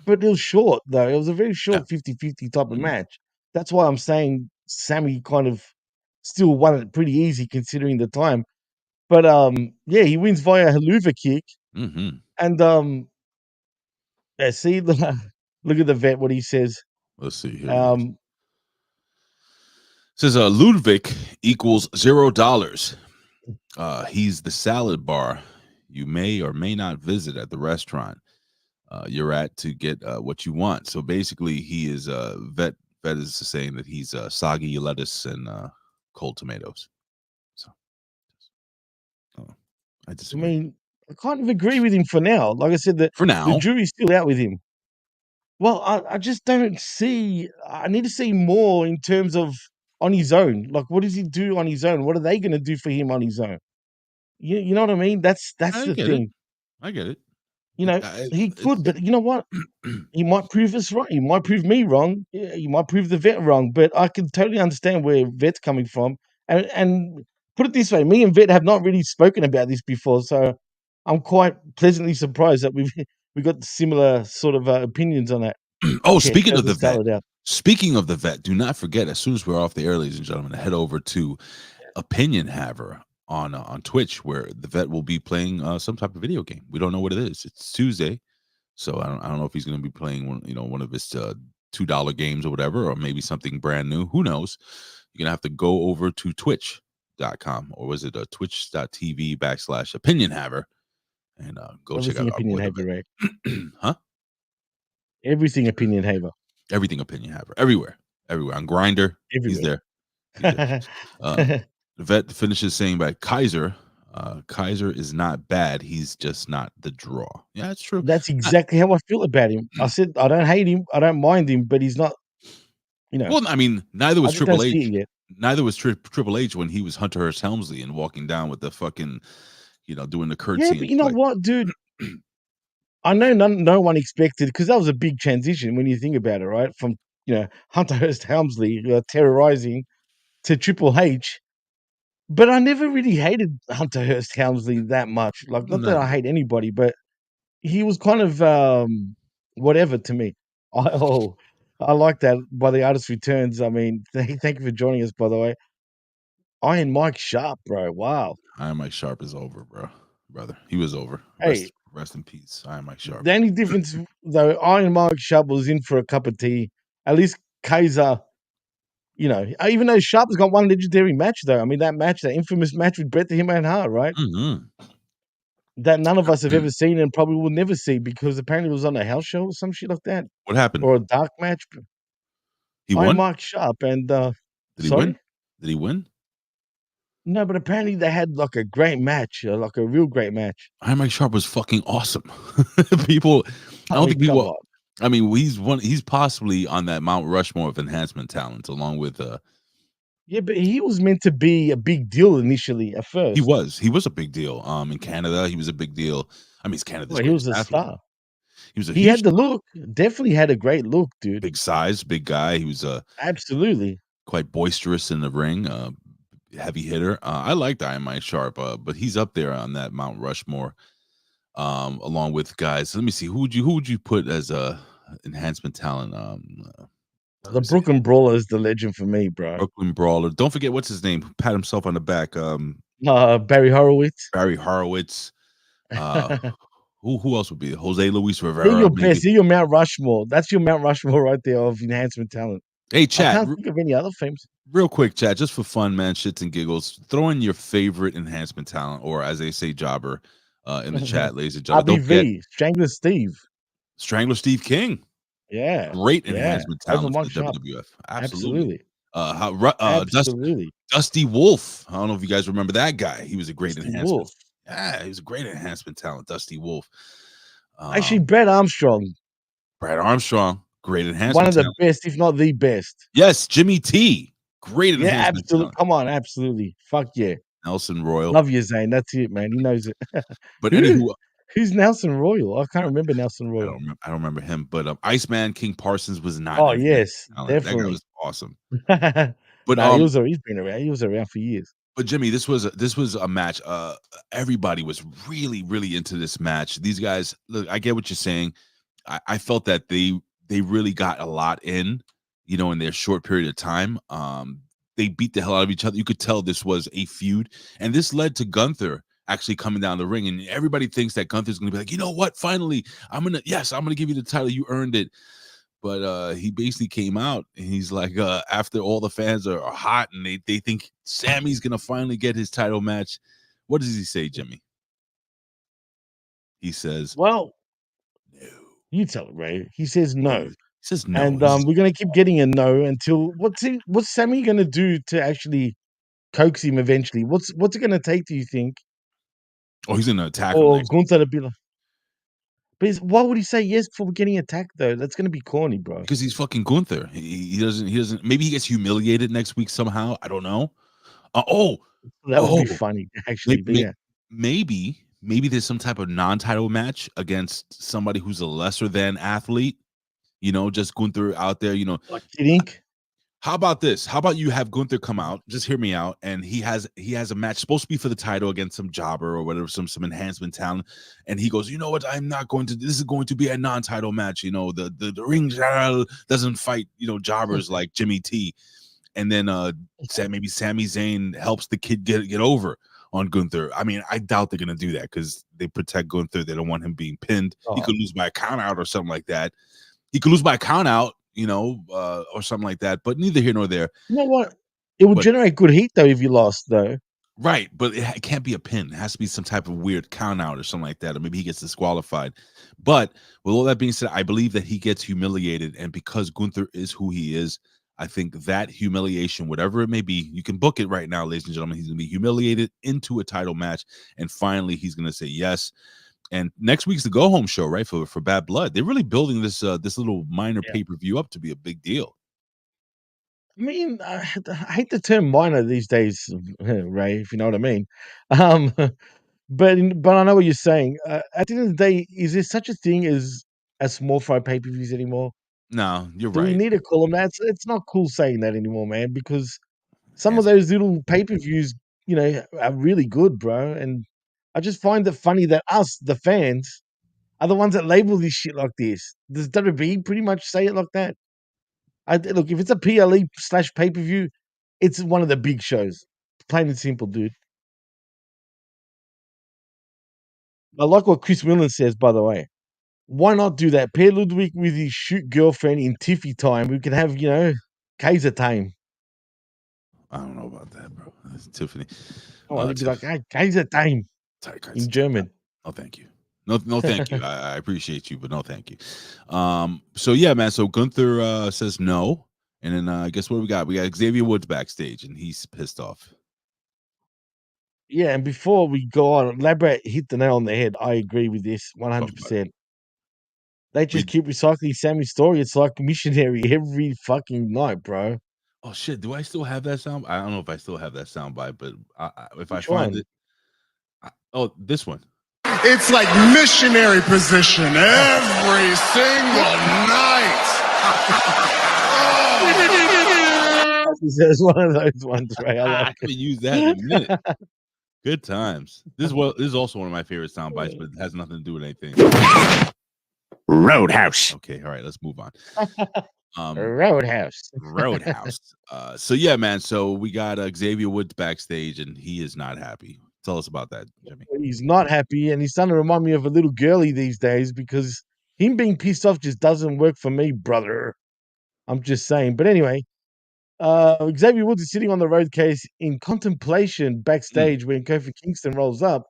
but it was short though. It was a very Yeah. short 50-50 type of Mhm. match. That's why I'm saying Sammy kind of still won it pretty easy considering the time. But yeah, he wins via a haluva kick, Mhm. and yeah, see, look at the vet what he says. Let's see. Here it is. Um, Says Ludwig equals $0. He's the salad bar you may or may not visit at the restaurant you're at to get what you want. So basically, he is vet is saying that he's soggy lettuce and cold tomatoes. So I I disagree. mean, I kind of agree with him for now. Like I said, For the now, jury's still out with him. Well, I just don't see. I need to see more in terms of on his own. Like, what does he do on his own? What are they going to do for him on his own? You know what I mean? That's I the get it. thing. I get it. You know, he could, but you know what? He might prove us right. He might prove me wrong. Yeah, he might prove the vet wrong. But I can totally understand where vet's coming from. And put it this way, me and vet have not really spoken about this before, so I'm quite pleasantly surprised that we got similar sort of opinions on that. Oh, Yeah, speaking throw of the the vet, salad out. do not forget as soon as we're off the air, ladies and gentlemen, to head over to Opinion Haver on Twitch, where the vet will be playing some type of video game. We don't know what it is. It's Tuesday, so I don't know if he's going to be playing one of his $2 games or whatever, or maybe something brand new. Who knows? You're gonna have to go over to twitch.com, or was it twitch.tv/Opinion Haver, and go check Everything out our opinion boy the haver, right? vet. Huh? Everything opinion haver. Everything Opinion Haver, everywhere, on Grinder. He's Everywhere. there. He's there. Uh, the vet finishes saying by Kaiser. Kaiser is not bad. He's just not the draw. Yeah, that's true. That's I, exactly how I feel about him. I said I don't hate him. I don't mind him, but he's not, you know, well, I mean, neither I was just don't Triple see H. it yet. Neither was Triple H when he was Hunter Hearst Helmsley and walking down with the fucking, doing the Yeah, curtsy but and you know like, what, dude? I know no one expected because that was a big transition when you think about it, right? From Hunter Hearst Helmsley terrorizing to Triple H. But I never really hated Hunter Hearst Helmsley that much. Like, not that not I me. hate anybody, but he was kind of whatever to me. I like that by the artist returns. I mean, thank you for joining us, by the way. Iron Mike Sharp, bro. Wow. Iron Mike Sharp is over, brother. He was over. Hey, Rest in peace, Iron Mike Sharp. the only difference though, Iron Mike Sharp was in for a cup of tea. At least Kaiser, even though Sharp has got one legendary match though. I mean, that infamous match with Bret the Hitman Hart, right? Mhm. that none of us have ever seen and probably will never see because apparently it was on a house show or some shit like that What happened? or a dark match He by won? Mark Sharp. And Did he sorry, win? Did he win? no, but apparently they had like a great match, like a real great match. Iron Mike Sharp was fucking awesome. People, I don't think come people. on. I mean, he's possibly on that Mount Rushmore of enhancement talent, along with Yeah, but he was meant to be a big deal initially at he first. was a big deal. In Canada, he was a big deal. I mean, he's Canada's Well, he was greatest a athlete. star. He was a He huge had the star. look. Definitely had a great look, dude. Big size, big guy. He was Absolutely. quite boisterous in the ring. Heavy hitter. I liked Iron Mike Sharp, but he's up there on that Mount Rushmore. Along with guys. Let me see. Who would you put as a enhancement talent? Let The me see. Brooklyn Brawler is the legend for me, bro. Brooklyn Brawler. Don't forget what's his name. Pat himself on the back. Barry Horowitz. Barry Horowitz. Uh, who else would be Jose Luis They're Rivera? your Maybe. best. They're your Mount Rushmore. That's your Mount Rushmore right there of enhancement talent. Hey, I chat. can't think of any other famous. Real quick, chat, just for fun, man, shits and giggles. Throw in your favorite enhancement talent, or as they say, jobber, in the chat, ladies and gentlemen. Don't forget RBV, Strangler Steve. Strangler Steve King. Yeah. Great Yeah. enhancement Over talent for Mark the Sharp. WWF. Absolutely. Absolutely. Dusty Wolf. I don't know if you guys remember that guy. He was a great Dusty enhancement. Wolf. Yeah, he was a great enhancement talent, Dusty Wolf. Actually, Brett Armstrong. Brad Armstrong, great enhancement One of the talent. best, if not the best. Yes, Jimmy T, great Yeah, enhancement absolutely. talent. Come on, absolutely. Fuck yeah. Nelson Royal. Love you, Zane. That's it, man. He knows it. But anywho, Who's Nelson Royal? I can't remember Nelson I Royal. don't remember him. But Iceman King Parsons was not. Oh an yes, talent. That guy definitely. was awesome. But But he's been around. He was around for years. But Jimmy, this was a match. Everybody was really into this match. These guys, look, I get what you're saying. I felt that they really got a lot in, in their short period of time. They beat the hell out of each other. You could tell this was a feud, and this led to Gunther actually coming down the ring. And everybody thinks that Gunther's going to be like, you know what? Finally, I'm gonna give you the title. You earned it. But he basically came out and he's like, after all the fans are hot and they think Sammy's gonna finally get his title match. What does he say, Jimmy? He says, Well, no. you tell it, Ray. He says no. He says no. And we're gonna keep getting a no until what's Sammy gonna do to actually coax him eventually? What's it gonna take, do you think? Oh, he's gonna attack him Or next. Gunther to be like, but why would he say yes before getting attacked though? That's gonna be corny, bro. Because he's fucking Gunther. He doesn't. Maybe he gets humiliated next week somehow. I don't know. That would be funny, actually. But yeah. Maybe there's some type of non-title match against somebody who's a lesser than athlete. Just Gunther out there. What you think? How about this? How about you have Gunther come out? Just hear me out. And he has a match supposed to be for the title against some jobber or whatever, some enhancement talent. And he goes, you know what? I'm not going to. This is going to be a non-title match. The ring general doesn't fight jobbers like Jimmy T. And then maybe Sami Zayn helps the kid get over on Gunther. I mean, I doubt they're gonna do that because they protect Gunther. They don't want him being pinned. He could lose by a count out or something like that. He could lose by a count out. Or something like that. But neither here nor there. You know what? It would generate good heat though if you lost though. Right, but it can't be a pin. It has to be some type of weird count out or something like that, or maybe he gets disqualified. But with all that being said, I believe that he gets humiliated, and because Gunther is who he is, I think that humiliation, whatever it may be, you can book it right now, ladies and gentlemen. He's going to be humiliated into a title match, and finally he's going to say yes. And next week's the go home show, right? For Bad Blood. They're really building this little minor pay-per-view up to be a big deal. I mean, I hate the term minor these days, Ray, if you know what I mean. But I know what you're saying. At the end of the day, is there such a thing as small fry pay-per-views anymore? No, you're Do we right. need to call them that? It's not cool saying that anymore, man, because some of those little pay-per-views, are really good, bro. And I just find it funny that us, the fans, are the ones that label this shit like this. Does WWE pretty much say it like that? Look, if it's a PLE/ pay-per-view, it's one of the big shows. Plain and simple, dude. I like what Chris Millen says, by the way. Why not do that? Pair Ludwig with his shoot girlfriend in Tiffy time. We can have, Kaiser time. I don't know about that, bro. That's Tiffany. Oh, it'd be like, hey, Kaiser time in German. No, thank you. No, thank you. I appreciate you, but no, thank you. So yeah, man. So Gunther says no, and then I guess what we got? We got Xavier Woods backstage, and he's pissed off. Yeah, and before we go on, Labrat hit the nail on the head. I agree with this Talk about it. 100%. They just keep recycling Sammy's story. It's like missionary every fucking night, bro. Oh shit! Do I still have that sound? I don't know if I still have that sound bite, but if I Which find one? it, oh, this one. It's like missionary position every single night. It's one of those ones, Ray. I I like haven't it. used that in a minute. Good times. This is also one of my favorite sound bites, but it has nothing to do with anything. Roadhouse. Okay, all right, let's move on. Roadhouse. Roadhouse. So yeah, man. So we got Xavier Woods backstage, and he is not happy. Tell us about that, Jimmy. He's not happy, and he's starting to remind me of a little girly these days because him being pissed off just doesn't work for me, brother. I'm just saying. But anyway, Xavier Woods is sitting on the road case in contemplation backstage when Kofi Kingston rolls up.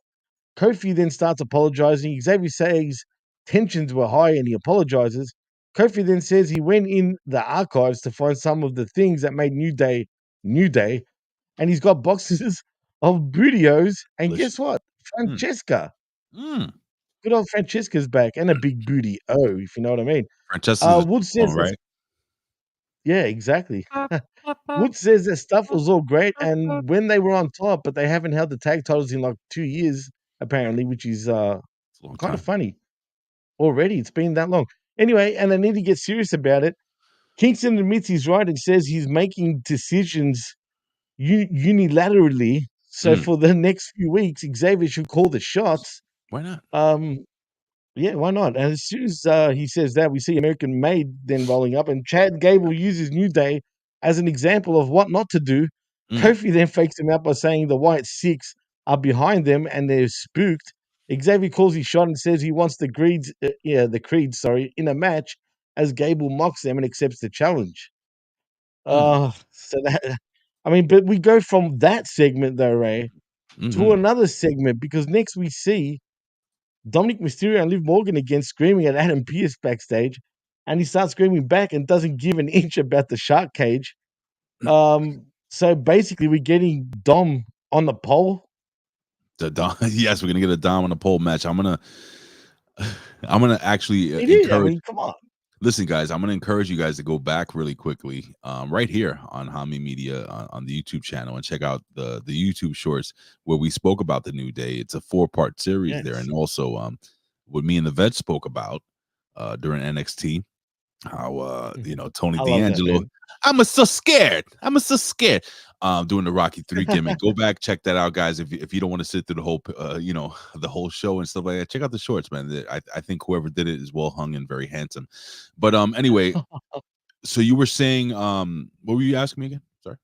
Kofi then starts apologizing. Xavier says tensions were high and he apologizes. Kofi then says he went in the archives to find some of the things that made New Day, and he's got boxes of Bootios. And Delicious. guess what? Francesca. Mm. Good old Francesca's back and a big booty. Oh, if you know what I mean. Francesca's Woods says, right? yeah, exactly. Woods says their stuff was all great, and when they were on top, but they haven't held the tag titles in like 2 years, apparently, which is It's a long kind of time. funny. Already, it's been that long. Anyway, and they need to get serious about it. Kingston admits he's right and says he's making decisions unilaterally. So for the next few weeks, Xavier should call the shots. Why not? Yeah, why not? And as soon as he says that, we see American Made then rolling up, and Chad Gable uses New Day as an example of what not to do. Kofi then fakes him out by saying the White Six are behind them and they're spooked. Xavier calls his shot and says he wants the Creeds, in a match as Gable mocks them and accepts the challenge. So that, I mean, but we go from that segment though, Ray, to another segment because next we see Dominic Mysterio and Liv Morgan again screaming at Adam Pearce backstage, and he starts screaming back and doesn't give an inch about the shark cage. So basically, we're getting Dom on the pole. The Dom, yes, we're gonna get a Dom on the pole match. I'm gonna actually I encourage. mean, come on. Listen, guys, I'm gonna encourage you guys to go back really quickly, right here on Hamin Media on the YouTube channel, and check out the YouTube shorts where we spoke about the New Day. It's a 4-part series there, and also what me and the vet spoke about during NXT. How Tony D'Angelo, I'm so scared. Doing the Rocky 3 gimmick. Go back, check that out, guys. If you don't want to sit through the whole the whole show and stuff like that, check out the shorts, man. I think whoever did it is well hung and very handsome. But anyway, so you were saying what were you asking me again? Sorry.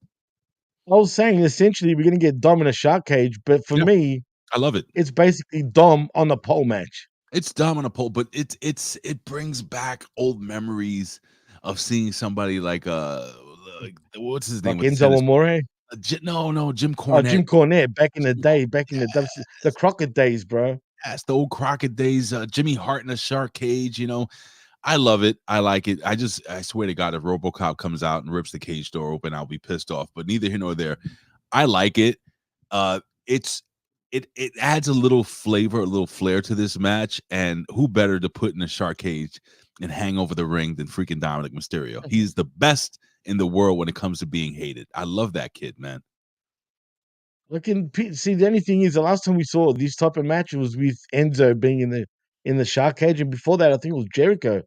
I was saying essentially we're gonna get Dom in a shark cage, but for me, I love it. It's basically Dom on the pole match. It's Dom on a pole, but it brings back old memories of seeing somebody like what's his name? Like Enzo Amore? No, Jim Cornette. Oh, Jim Cornette back in the day, back in the Crockett days, bro. Yes, the old Crockett days. Jimmy Hart in a shark cage. I love it. I like it. I swear to God, if RoboCop comes out and rips the cage door open, I'll be pissed off. But neither here nor there. I like it. It adds a little flavor, a little flair to this match. And who better to put in a shark cage and hang over the ring than freaking Dominic Mysterio? He's the best in the world when it comes to being hated. I love that kid, man. See, the only thing is, the last time we saw this type of match was with Enzo being in the shark cage, and before that, I think it was Jericho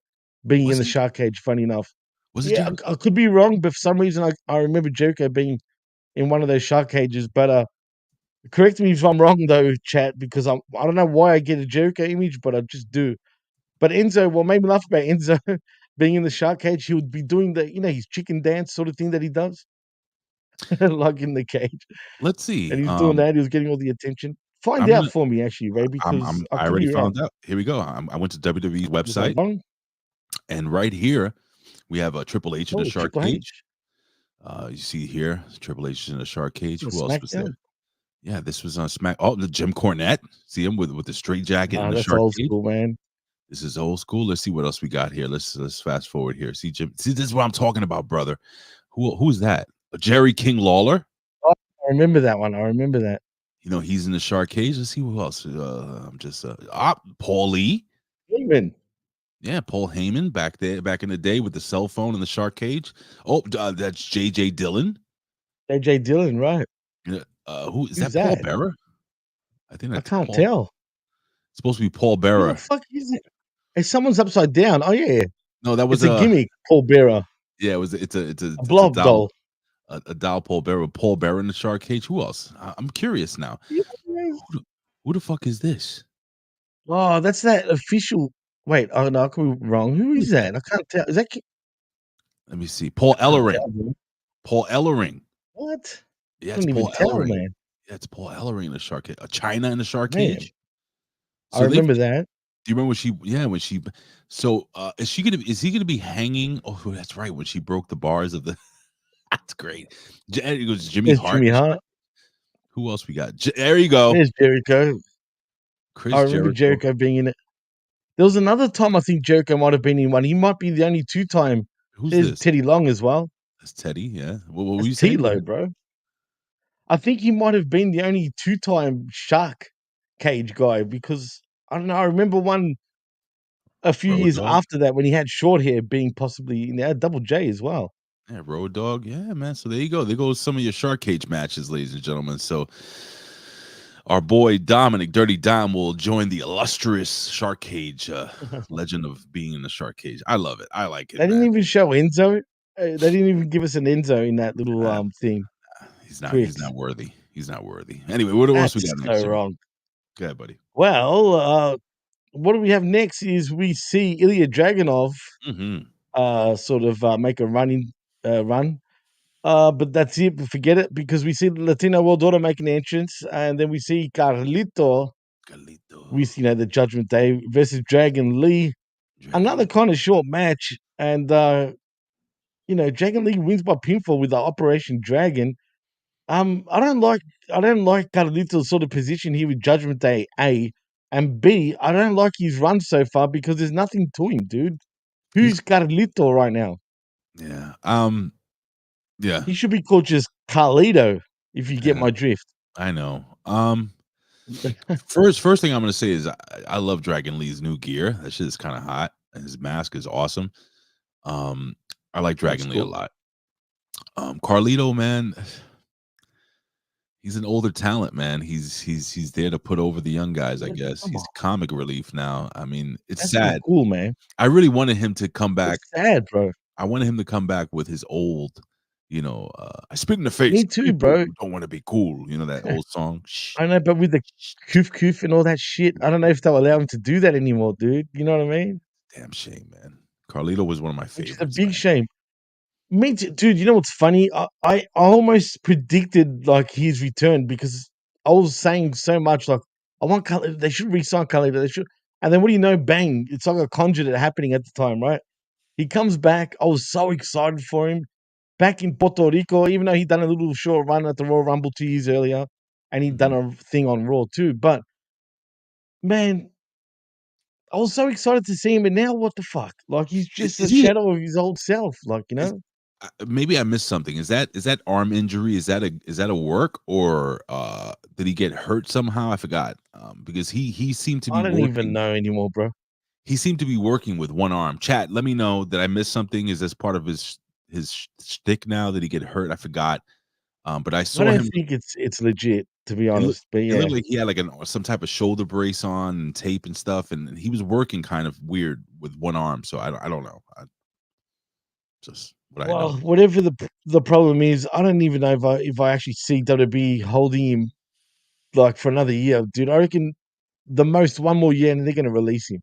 being in the shark cage. Funny enough, I could be wrong, but for some reason, I remember Jericho being in one of those shark cages. But correct me if I'm wrong, though, chat, because I don't know why I get a Jericho image, but I just do. But Enzo, what made me laugh about Enzo being in the shark cage, he would be doing his chicken dance sort of thing that he does. Like in the cage. Let's see. And he's doing that. He was getting all the attention. Find out for me, actually, Ray, because I already found out. Here we go. I went to WWE's website, and right here we have a Triple H in the shark cage. You see here, Triple H in the shark cage. Who else was there? Yeah, this was on Smack. Oh, the Jim Cornette. See him with the straight jacket and the That's shark old cage. school, man. This is old school. Let's see what else we got here. Let's fast forward here. See Jim. See, this is what I'm talking about, brother. Who's that? Jerry King Lawler. Oh, I remember that one. I remember that. You know, he's in the shark cage. Let's see who else. I'm just Paul Lee. Heyman. Yeah, Paul Heyman back in the day with the cell phone and the shark cage. Oh, that's J.J. Dillon. AJ Dillon, right? Yeah, who is Who's that? Paul that? Bearer? I think I that's can't Paul. tell. It's supposed to be Paul Who the Bearer. fuck is it? Hey, someone's upside down. Oh yeah, No, that was it's a gimmick. Paul Bearer, yeah, it was a it's a blob doll. doll. A doll Paul Bearer. Paul Bearer in the shark cage. Who else? I'm curious now. Yeah. Who the fuck is this? Oh, that's that official. Wait, oh no, I could be wrong. Who Who is is that? that? I can't tell. Is that? Let me see. Paul I can't Ellering. tell, bro. Paul Ellering. What? Yeah, it's Couldn't even Paul tell, Ellering. man. Yeah, it's Paul Ellering in the shark cage. China in the shark Man, cage. I So they remember that. Do you remember when she so is he gonna be hanging? Oh, that's right. When she broke the bars of the that's great. It goes Jimmy There's Hart. Jimmy Hart. Who else we got? There you go. There's Jericho. I Chris remember Jericho. Jericho being in it. There was another time I think Jericho might have been in one. He might be the only two-time. Who's There's this? Teddy Long as well. That's Teddy. Yeah. What were That's you saying? T-Lo, bro. I think he might have been the only two-time shark cage guy because I don't know. I remember one a few Road years Dog. after that when he had short hair being possibly in there. Double J as well. Yeah, Road Dog. Yeah, man. So there you go. There goes some of your shark cage matches, ladies and gentlemen. So our boy Dominic Dirty Dom will join the illustrious shark cage legend of being in the shark cage. I love it. I like it, They didn't man. even show Enzo. They didn't even give us an Enzo in that little Uh, thing. He's Twix. not worthy. He's not worthy. Anyway, what else we That's got next, so Jimmy? wrong. Go ahead, buddy. Well, what do we have next is we see Ilya Dragunov Mm-hmm. sort of make a run. But that's it. Forget it because we see the Latino World Order make an entrance, and then we see Carlito with the Judgment Day versus Dragon Lee. Another kind of short match, and Dragon Lee wins by pinfall with the Operation Dragon. I don't like Carlito's sort of position here with Judgment Day, A, and B, I don't like his run so far because there's nothing to him, dude. He's Who's Carlito right now? yeah. Yeah. He should be called just Carlito, if you get Yeah. my drift. I know. First thing I'm gonna say is I love Dragon Lee's new gear. That shit is kind of hot, and his mask is awesome. I like That's Dragon Lee a cool. lot. Carlito, man, he's an older talent, man. He's there to put over the young guys, I guess. Come He's on. comic relief now. I mean, it's That's not sad. cool, man. I really wanted him to come back. It's sad, bro. I wanted him to come back with his old, I spit in the face. Me of too, people bro. who don't want to be cool. You know that old song. Shh, I know, but with the shh, koof koof and all that shit, I don't know if they'll allow him to do that anymore, dude. You know what I mean? damn shame, man. Carlito was one of my Which is a favorites, big man. shame. Me too, dude. You know what's funny? I almost predicted like his return because I was saying so much like I want Carlito. They should re-sign Carlito. They should. And then what do you know? Bang! It's like a conjured it happening at the time, right? He comes back. I was so excited for him. Back in Puerto Rico, even though he'd done a little short run at the Royal Rumble 2 years earlier, and he'd done Mhm. a thing on Raw too. But man, I was so excited to see him, and now what the fuck? Like he's just a Is he? shadow of his old self. Like Is, maybe I missed something. Is that arm injury? Is that a work or did he get hurt somehow? I forgot. Because he seemed to I be don't even working. know anymore, bro. He seemed to be working with one arm. Chat, let me know that I missed something. Is this part of his shtick now that he get hurt? I forgot. But I I saw don't him. think it's legit, to be It looked honest. But it yeah, looked like he had like some type of shoulder brace on and tape and stuff, and he was working kind of weird with one arm. So I don't know. Just what I well, know. whatever the problem is, I don't even know if I actually see WWE holding him like for another year, dude. I reckon the most one more year, and they're gonna release him.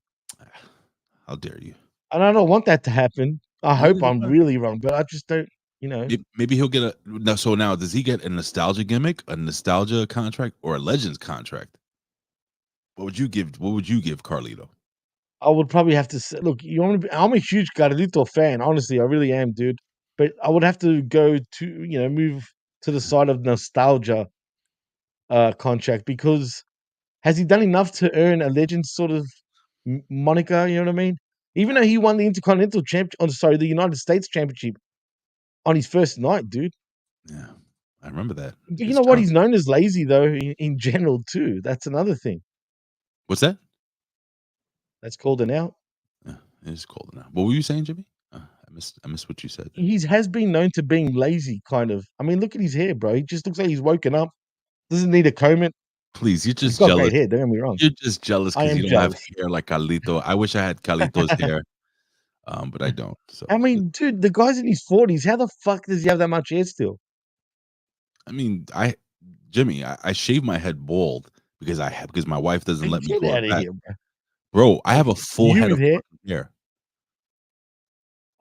How dare you? And I don't want that to happen. I hope Neither do I'm I. really wrong, but I just don't. You know, Maybe he'll get a no. So now, does he get a nostalgia gimmick, a nostalgia contract, or a Legends contract? What would you give? What would you give Carlito? I would probably have to say, look. You want to? I'm a huge Garrito fan. Honestly, I really am, dude. But I would have to go to move to the side of nostalgia contract because has he done enough to earn a legend sort of moniker? You know what I mean? Even though he won the Intercontinental the United States Championship on his first night, dude. Yeah, I remember that. But you It's know what? John. He's known as lazy though in general too. That's another thing. What's that? That's called an out. Yeah, it is cold now. What were you saying, Jimmy? I missed what you said. He has been known to being lazy, kind of. I mean, look at his hair, bro. He just looks like he's woken up. Doesn't need a comb it. Please, you're He's just got jealous. great hair. Don't get me wrong. You're just jealous I because am you don't have jealous. hair like Carlito. I wish I had Carlito's hair, but I don't. So, I mean, dude, the guy's in his 40s. How the fuck does he have that much hair still? I mean, Jimmy, I shave my head bald because my wife doesn't let me Get grow out it of back. here, bro. Bro, I have a full You head with of hair? fucking hair.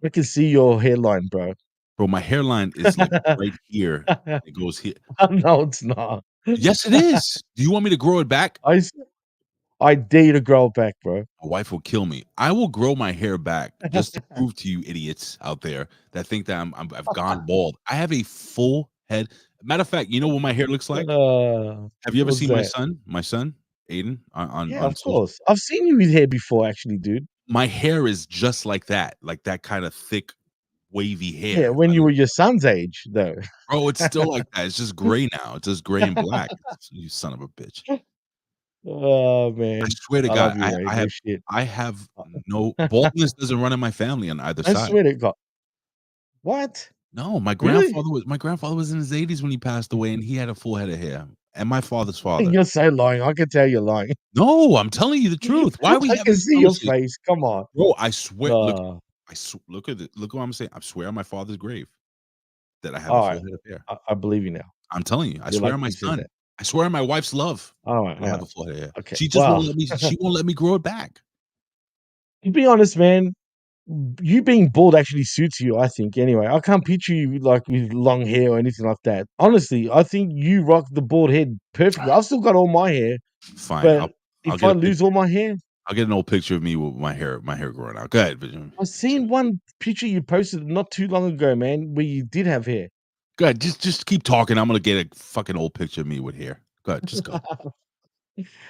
I can see your hairline, bro. Bro, my hairline is like right here. It goes here. No, it's not. Yes, it is. Do you want me to grow it back? I, s- I dare you to grow it back, bro. My wife will kill me. I will grow my hair back just to prove to you idiots out there that think that I've gone bald. I have a full head. Matter of fact, you know what my hair looks like? Have you ever What's seen that? my son, Aiden, Yeah, on of social? course. I've seen you with hair before, actually, dude. My hair is just like that kind of thick, wavy Yeah, hair. when you were your son's age, though. Bro, it's still like that. It's just gray now. It's just gray and black. You son of a bitch. Oh, I man. swear to I God, love you, Ray. No shit. I have no baldness doesn't run in my family on either I side. swear to God. What? No, Really? my grandfather was in his 80s when he passed away, and he had a full head of hair, and my father's father. You're so lying. I can tell you're lying. No, I'm telling you the truth. Why are we I having can this see your conversation? face. Come on. Bro, I swear, look, Uh, look at it. Look what I'm saying. I swear on my father's grave that I have a all full right. head of hair. I believe you now. I'm telling you. I You're swear on lucky my you said son. that. I swear on my wife's love All right. that I have a full head of hair. Okay. She just won't Well, let me. She won't let me grow it back. to be honest, man, you being bald actually suits you, I think. Anyway, I can't picture you like with long hair or anything like that. Honestly, I think you rock the bald head perfectly. I've still got all my hair, Fine. but I'll if get I a lose picture. all my hair, I'll get an old picture of me with my hair growing out. Go ahead, Vision. I've seen one picture you posted not too long ago, man, where you did have hair. Go ahead. Just keep talking. I'm gonna get a fucking old picture of me with hair. Go ahead. Just go.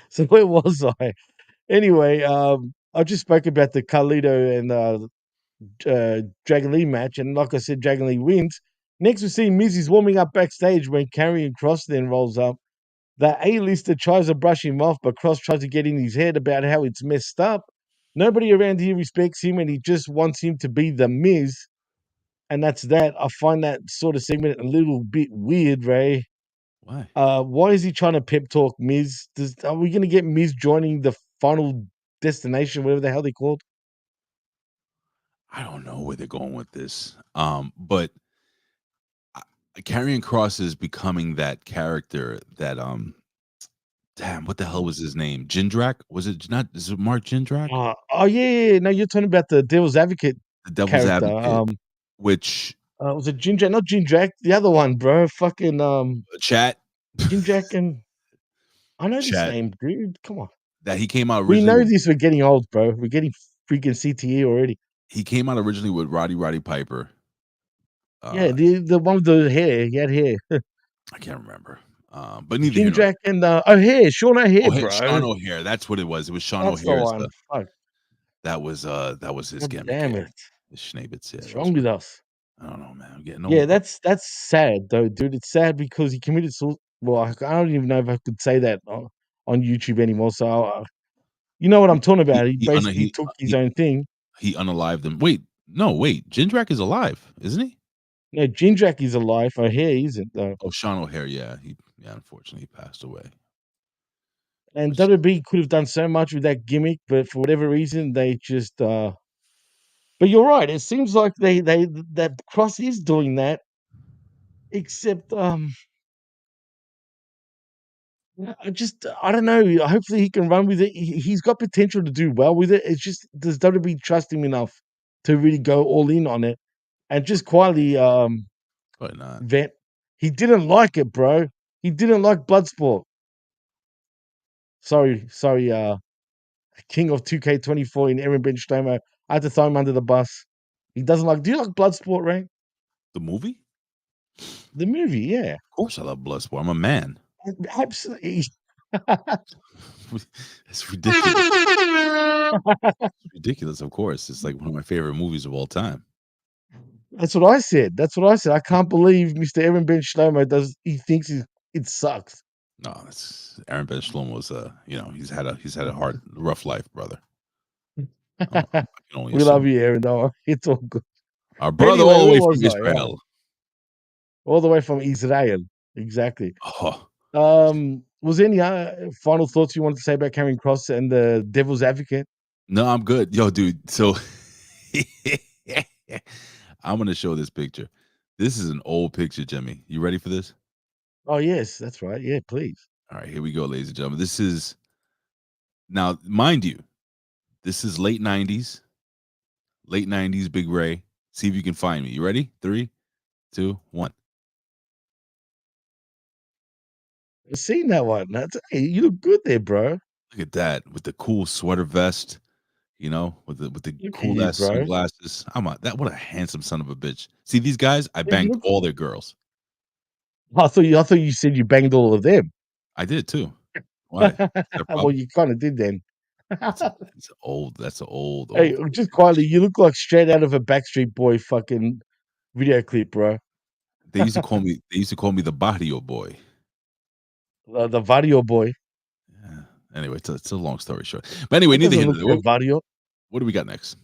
So where was I? Anyway, I just spoke about the Carlito and Dragon Lee match, and like I said, Dragon Lee wins. Next, we see Miz is warming up backstage when Karrion Kross then rolls up. The A-lister tries to brush him off, but Kross tries to get in his head about how it's messed up. Nobody around here respects him, and he just wants him to be the Miz. And that's that. I find that sort of segment a little bit weird, Ray. Why? Why is he trying to pep talk Miz? Are we going to get Miz joining the final destination, whatever the hell they called? I don't know where they're going with this. But Karrion Kross is becoming that character that damn, what the hell was his name? Jindrak? Was it not? Is it Mark Jindrak? Oh yeah. No, you're talking about the Devil's Advocate The Devil's character. Advocate, which Was it Ginger? Not Jindrak, the other one, bro. Fucking chat Jindrak and I know this chat name, dude. Come on. that he came out We originally know with. this. We're getting old, bro. We're getting freaking CTE already. He came out originally with Roddy Piper. Yeah, Uh, the one with the hair. He had hair. I can't remember. But neither here nor Jindrak and O'Hare, Sean O'Hare, Sean bro. O'Hare. That's what it was. It was Sean That's the O'Hare. one. Fuck. That was his God gimmick. damn Yeah. it. The Schnabitz. Yeah, What's that's wrong what. with us? I don't know, man. I'm getting Yeah, old, bro. that's sad though, dude. It's sad because he committed well, I don't even know if I could say that on YouTube anymore. So you know what I'm talking He about. He he un basically took his own thing. he unalived him. Wait, no, wait. Jindrak is alive, isn't he? No, Jindrak is alive. O'Hare isn't though. Oh, Sean O'Hare. Yeah, unfortunately he passed away. And Which WB could have done so much with that gimmick, but for whatever reason, they just. But you're right. It seems like they that Cross is doing that, except I don't know. Hopefully he can run with it. He's got potential to do well with it. It's just does WWE trust him enough to really go all in on it and just quietly probably not. vet. He didn't like it, bro. He didn't like Bloodsport. Sorry, King of 2K24 in Aaron Ben Stomo. I had to throw him under the bus. He doesn't like. Do you like Bloodsport, Ray? The movie? The movie, yeah. Of course I love Bloodsport. I'm a man. Absolutely. It's ridiculous. It's ridiculous, of course. It's like one of my favorite movies of all time. That's what I said. That's what I said. I can't believe Mr. Aaron Ben Shlomo he thinks it sucks. No, that's Aaron Ben Shalom was he's had a hard, rough life, brother. I can only We love assume. you, Aaron. Though it's all good. Our But brother anyway, all the where way was from I? Yeah. Israel. All the way from Israel. Exactly. Oh, Was there any final thoughts you wanted to say about Karrion Kross and the Devil's Advocate? no, I'm good. Yo, dude. So I'm gonna show this picture. This is an old picture, Jimmy. You ready for this? Oh yes, that's right. Yeah, please. All right, here we go, ladies and gentlemen. This is now, mind you, this is late 90s, Big Ray. See if you can find me. You ready? 3, 2, 1. I've seen that one. Hey, you look good there, bro. Look at that with the cool sweater vest, with the Look at cool you, ass bro. sunglasses. What a handsome son of a bitch. See these guys? I Yeah, you banged look. all their girls. I thought you said you banged all of them. I did too. Why? Is that a Well, problem? you kind of did then. That's an old, Hey, old. just quietly, you look like straight out of a Backstreet Boy fucking video clip, bro. They used to call me the barrio boy. The Vario boy. Yeah. Anyway, it's a long story short. But anyway, That neither doesn't here nor look there. like Vario. What do we got next?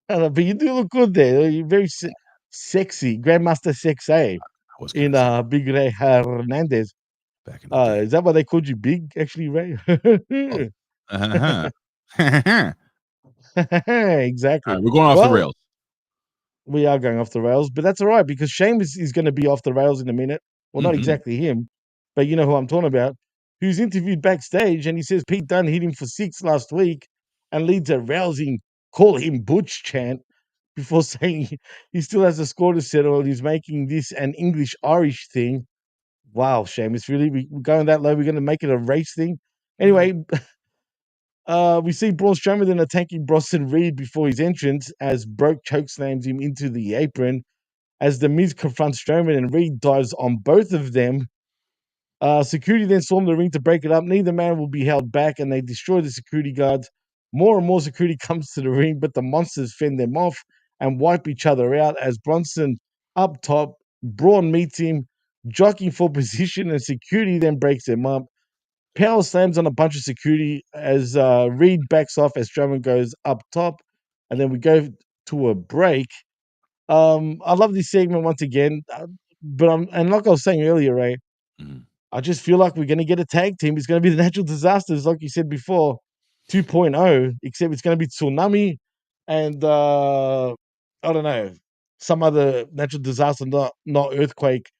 But you do look good there. You're very sexy, Grandmaster Sexy I was in gonna say Big Ray Hernandez. back in the day. Is that why they called you Big, actually, Ray? Oh. Uh-huh. All Exactly. right, we're going off the Well, rails. we are going off the rails, but that's all right because Sheamus is going to be off the rails in a minute. Well, not Mhm. exactly him, but you know who I'm talking about. Who's interviewed backstage and he says Pete Dunne hit him for 6 last week and leads a rousing "call him Butch" chant before saying he still has a score to settle and he's making this an English Irish thing. Wow, Sheamus, really? We're going that low? We're going to make it a race thing? Yeah. Anyway, we see Braun Strowman then attacking Bronson Reed before his entrance as Broke chokeslams him into the apron. As The Miz confronts Strowman and Reed dives on both of them. Security then storm the ring to break it up. Neither man will be held back and they destroy the security guards. More and more security comes to the ring, but the monsters fend them off and wipe each other out as Bronson up top, Braun meets him, jockeying for position, and security then breaks them up. Power slams on a bunch of security as Reed backs off as Strowman goes up top, and then we go to a break. I love this segment once again, but and like I was saying earlier, Ray, Mhm. I just feel like we're going to get a tag team. It's going to be the Natural Disasters, like you said before, 2.0, except it's going to be Tsunami and I don't know, some other natural disaster, not earthquake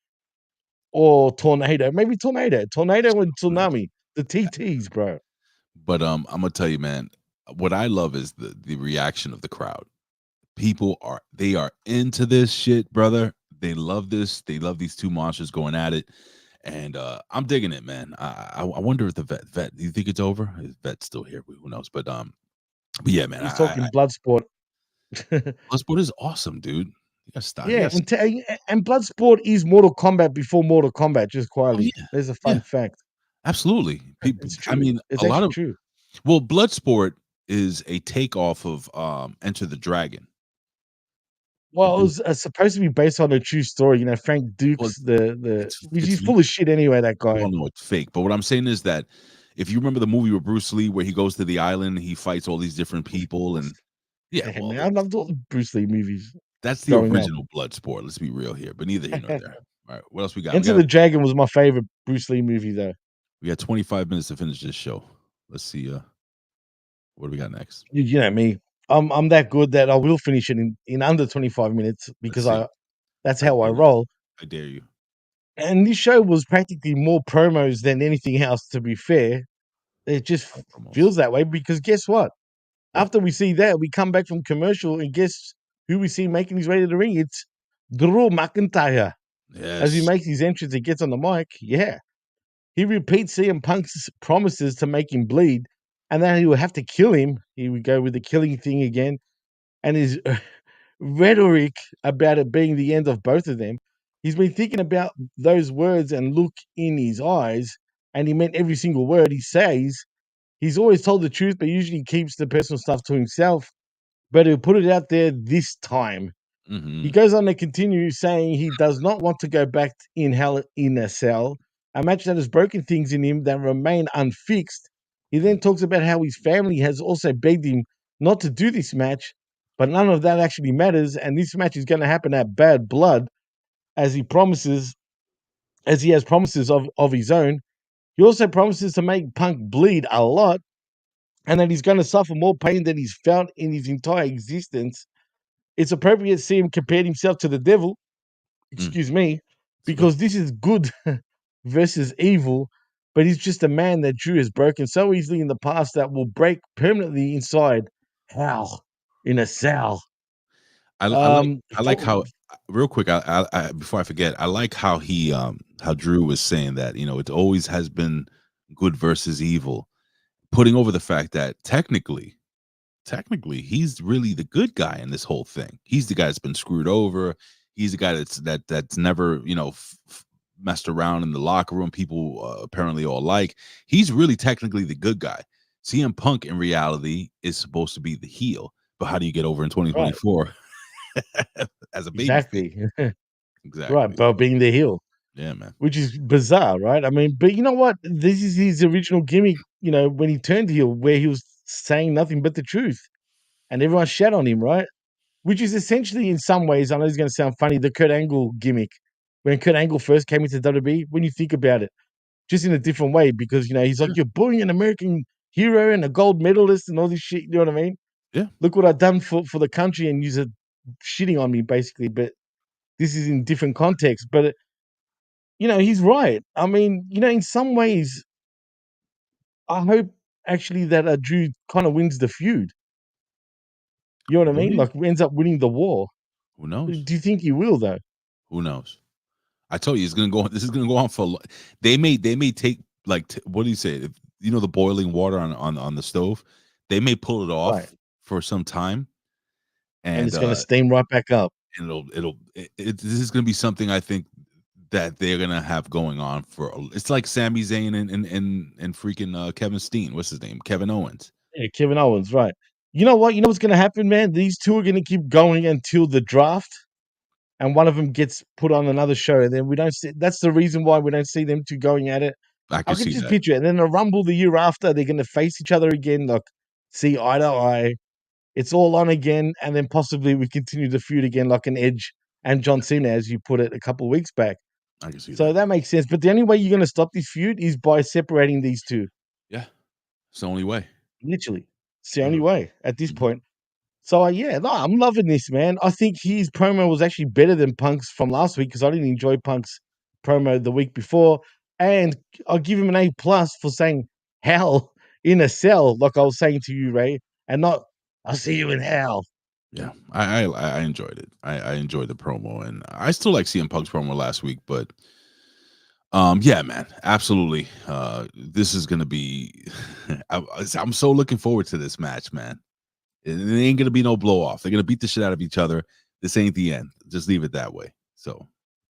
or tornado. Maybe tornado and tsunami, the TTs, bro. But I'm gonna tell you, man, what I love is the reaction of the crowd. They are into this shit, brother. They love this. They love these two monsters going at it, and I'm digging it, man. I wonder if the vet. Do you think it's over? Is Vet's still here? Who knows? But yeah, man. He's talking blood sport. Bloodsport is awesome, dude. You gotta stop. Yeah, and Bloodsport is Mortal Kombat before Mortal Kombat, just Oh quietly. yeah, There's a yeah, fun fact. absolutely. People. It's I true. mean, It's a lot actually of true. Bloodsport is a takeoff of Enter the Dragon. But Well, it was supposed to be based on a true story. You know, Frank well, Dukes, which it's he's full of shit anyway. That we guy. all know it's fake. But what I'm saying is that if you remember the movie with Bruce Lee where he goes to the island, he fights all these different people, and yeah, Yeah, well, man, I loved all the Bruce Lee movies that's the growing up. original Bloodsport. Let's be real here. But neither here nor there. All right, what else we got? Enter the Dragon was my favorite Bruce Lee movie, though. We got 25 minutes to finish this show. Let's see. What do we got next? You know me. I'm that good that I will finish it in under 25 minutes Let's because see. that's I how I dare you. roll. I dare you. And this show was practically more promos than anything else. To be fair, it just All promos. feels that way because guess what? What? After we see that, we come back from commercial and guess who we see making his way to the ring? It's Drew McIntyre. As he Yes. makes his entrance and gets on the mic, yeah. He repeats CM Punk's promises to make him bleed, and then he will have to kill him. He would go with the killing thing again, and his rhetoric about it being the end of both of them. He's been thinking about those words and look in his eyes, and he meant every single word he says. He's always told the truth, but usually keeps the personal stuff to himself. But he'll put it out there this time. He Mm-hmm. goes on to continue saying he does not want to go back in hell in a cell, a match that has broken things in him that remain unfixed. He then talks about how his family has also begged him not to do this match, but none of that actually matters, and this match is going to happen at Bad Blood, as he promises, as he has promises of his own. He also promises to make Punk bleed a lot, and that he's going to suffer more pain than he's felt in his entire existence. It's appropriate to see him compare himself to the devil, Mm. excuse me, It's good. because this is good versus evil, but he's just a man that Drew has broken so easily in the past that will break permanently inside hell in a cell. I like how real quick. I before I forget, I like how Drew was saying that it always has been good versus evil, putting over the fact that technically he's really the good guy in this whole thing. He's the guy that's been screwed over. He's the guy that's never messed around in the locker room. People apparently all like. He's really technically the good guy. CM Punk in reality is supposed to be the heel, but how do you get over in Right, 2024 as a baby face? exactly. Right, Exactly. but So being the heel, yeah, man. which is bizarre, right? I mean, but you know what? This is his original gimmick, when he turned heel, where he was saying nothing but the truth, and everyone shat on him, right? Which is essentially, in some ways, I know it's going to sound funny, the Kurt Angle gimmick. When Kurt Angle first came into WWE, when you think about it, just in a different way, because he's like, Yeah, you're bullying an American hero and a gold medalist and all this shit. You know what I mean? yeah. Look what I've done for the country, and you're shitting on me, basically. But this is in different context. But he's right. I mean, in some ways, I hope actually that Drew kind of wins the feud. You know what I mean? Really? Like ends up winning the war. Who knows? Do you think he will though? Who knows? I told you it's gonna go. This is gonna go on for. They may take like what do you say? The boiling water on the stove. They may pull it Right. off for some time, And and it's gonna steam right back up. this is gonna be something I think that they're gonna have going on for. It's like Sami Zayn and freaking Kevin Steen. What's his name? Kevin Owens. Yeah, Kevin Owens, right. You know what? You know what's gonna happen, man? These two are gonna keep going until the draft, and one of them gets put on another show, and then we don't see that's the reason why we don't see them two going at it. I I could could see just that. picture it. And then a Rumble the year after, they're gonna face each other again, like see eye to eye. It's all on again, and then possibly we continue the feud again, like an Edge and John Cena, as you put it a couple of weeks back. I can see So that. that makes sense. But the only way you're gonna stop this feud is by separating these two. Yeah, it's the only way. Literally. It's the only Literally. way at this Mhm. point. So, yeah, no, I'm loving this, man. I think his promo was actually better than Punk's from last week because I didn't enjoy Punk's promo the week before. And I'll give him an A plus for saying hell in a cell, like I was saying to you, Ray, and not I'll see you in hell. Yeah, I enjoyed it. I enjoyed the promo, and I still like CM Punk's promo last week, but yeah, man, absolutely. This is gonna be. I'm so looking forward to this match, man. It ain't gonna be no blow off. They're gonna beat the shit out of each other. This ain't the end. Just leave it that way. So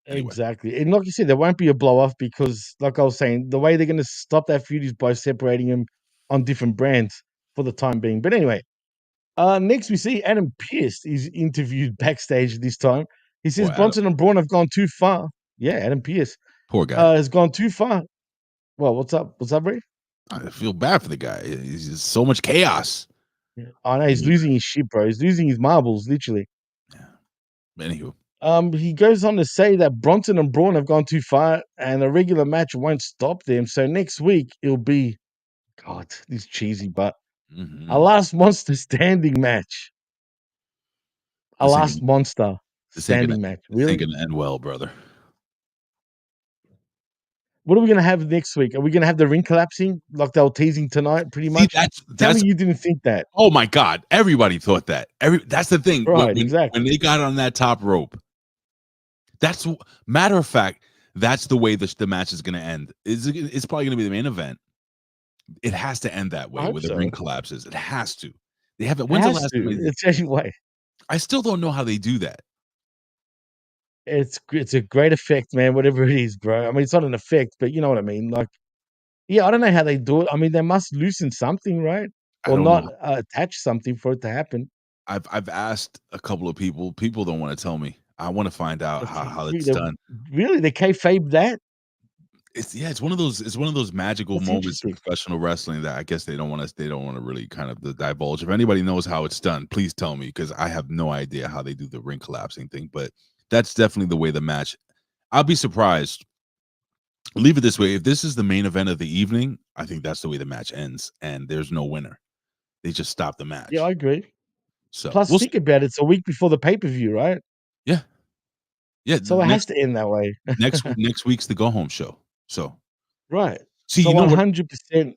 anyway, Exactly. And like you said, there won't be a blow off because, like I was saying, the way they're going to stop that feud is by separating them on different brands for the time being. But anyway, next we see Adam Pearce is interviewed backstage this time. He says poor Adam, Bronson and Braun have gone too far. Yeah, Adam Pearce poor guy. has gone too far. Well, what's up? What's up, Ray? I feel bad for the guy. He's just so much chaos. Yeah. I know he's Anyway, losing his shit, bro. He's losing his marbles, literally. yeah. Anywho, He goes on to say that Bronson and Braun have gone too far, and a regular match won't stop them. So next week it'll be God, this cheesy, but a mhm. last monster standing match. A this ain't last gonna, monster this ain't gonna standing match. this ain't Really? gonna end well, brother. What are we gonna have next week? Are we gonna have the ring collapsing like they were teasing tonight, pretty See, much? that's Tell me that's you didn't think that. oh my god, everybody thought that. That's the thing. When Right, when when exactly. they got on that top rope, matter of fact, that's the way the match is gonna end. It's probably gonna be the main event. It has to end that I way hope where the ring so. collapses. It has to. They haven't. It When's the has last time? to. It's the only way. I still don't know how they do that. It's a great effect, man, whatever it is, bro. I mean, it's not an effect, but you know what I mean? Like, yeah, I don't know how they do it. I mean, they must loosen something, right? I Or don't not know. attach something for it to happen. I've asked a couple of people. People don't want to tell me. I want to find out That's how it's really, done. really they kayfabe that? It's one of those magical That's moments in interesting. professional wrestling that I guess they don't want to really kind of divulge. If anybody knows how it's done, please tell me because I have no idea how they do the ring collapsing thing. But that's definitely the way the match. I'll be surprised. Leave it this way: if this is the main event of the evening, I think that's the way the match ends, and there's no winner. They just stop the Yeah, I match. agree. So Plus, think about it, it's a week before the pay-per-view, right? yeah, yeah. The So it has to end that way. next week's the go home show. So Right. see, So you know what 100%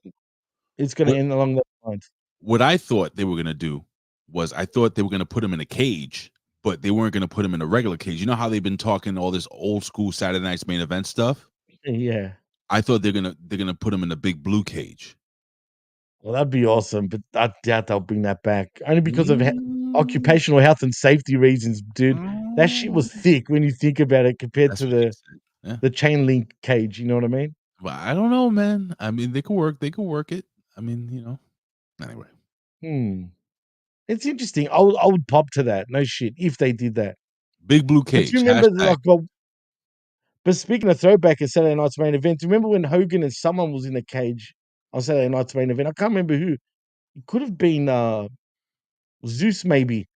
it's gonna what end along those lines. what I thought they were gonna do was I thought they were gonna put him in a cage, but they weren't gonna put him in a regular cage. You know how they've been talking all this old school Saturday Night's Main Event stuff? Yeah. I thought they're gonna put him in a big blue cage. Well, that'd be awesome, but I doubt they'll bring that back only because of Mm, occupational health and safety reasons, dude. That shit was mm, thick when you think about it compared that's to what she said. Yeah. the chain link cage, you know what I mean? Well, I don't know, man. I mean, they could work it. I mean, anyway. Hmm. It's interesting. I would pop to that. No shit, if they did that. Big blue But you cage. remember Hashtag. like but speaking of throwback at Saturday Night's Main Event, do you remember when Hogan and someone was in a cage on Saturday Night's Main Event? I can't remember who. It could have been Zeus maybe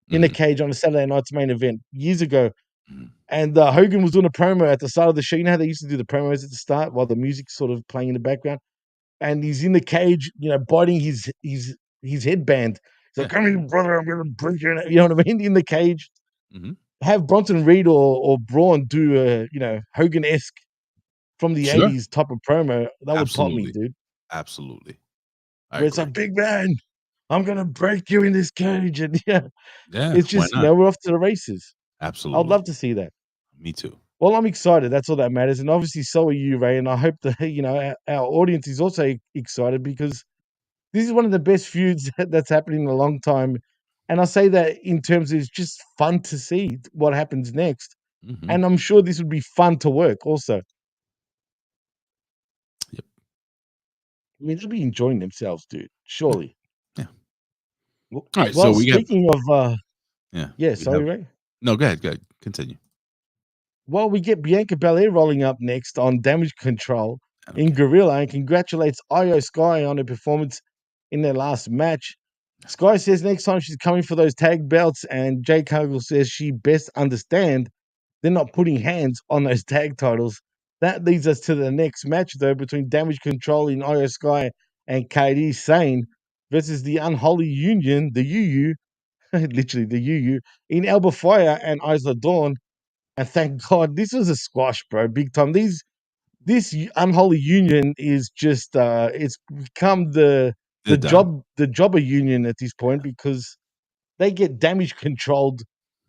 in a Mhm, cage on a Saturday Night's Main Event years ago. mhm. And Hogan was doing a promo at the start of the show. You know how they used to do the promos at the start while the music's sort of playing in the background? And he's in the cage, biting his headband. He's like, Yeah. "Come here, brother, I'm gonna break your neck." You know what I mean? In the cage. Mhm. Have Bronson Reed or Braun do a, Hogan-esque from the Sure. 80s type of promo. That would pop me, Absolutely. dude. Absolutely. I Where it's agree. like, "Big man, I'm gonna break you in this cage." And yeah, Yeah, it's why just, not? we're off to the races. I'd Absolutely. love to see that. Me too. Well, I'm excited. That's all that matters, and obviously, so are you, Ray. And I hope that our audience is also excited because this is one of the best feuds that's happened in a long time. And I say that in terms of it's just fun to see what happens next, Mhm. and I'm sure this would be fun to work. Also, Yep. I mean, they'll be enjoying themselves, dude. Surely. Yeah. W- Alright, so Well, we got speaking of, yeah, yeah, we sorry, have Ray. no, go ahead, continue. Well, we get Bianca Belair rolling up next on Damage Control I don't in care. Gorilla and congratulates Io Sky on her performance in their last match. Sky says next time she's coming for those tag belts, and Jake Hugel says she best understand they're not putting hands on those tag titles. That leads us to the next match, though, between Damage Control in Io Sky and KD Sane versus the Unholy Union, the UU, literally the UU, in Alba Fire and Isla Dawn. And thank God this was a squash, bro, big time. Unholy union is just it's become They're done. the jobber union at this point because they get damage controlled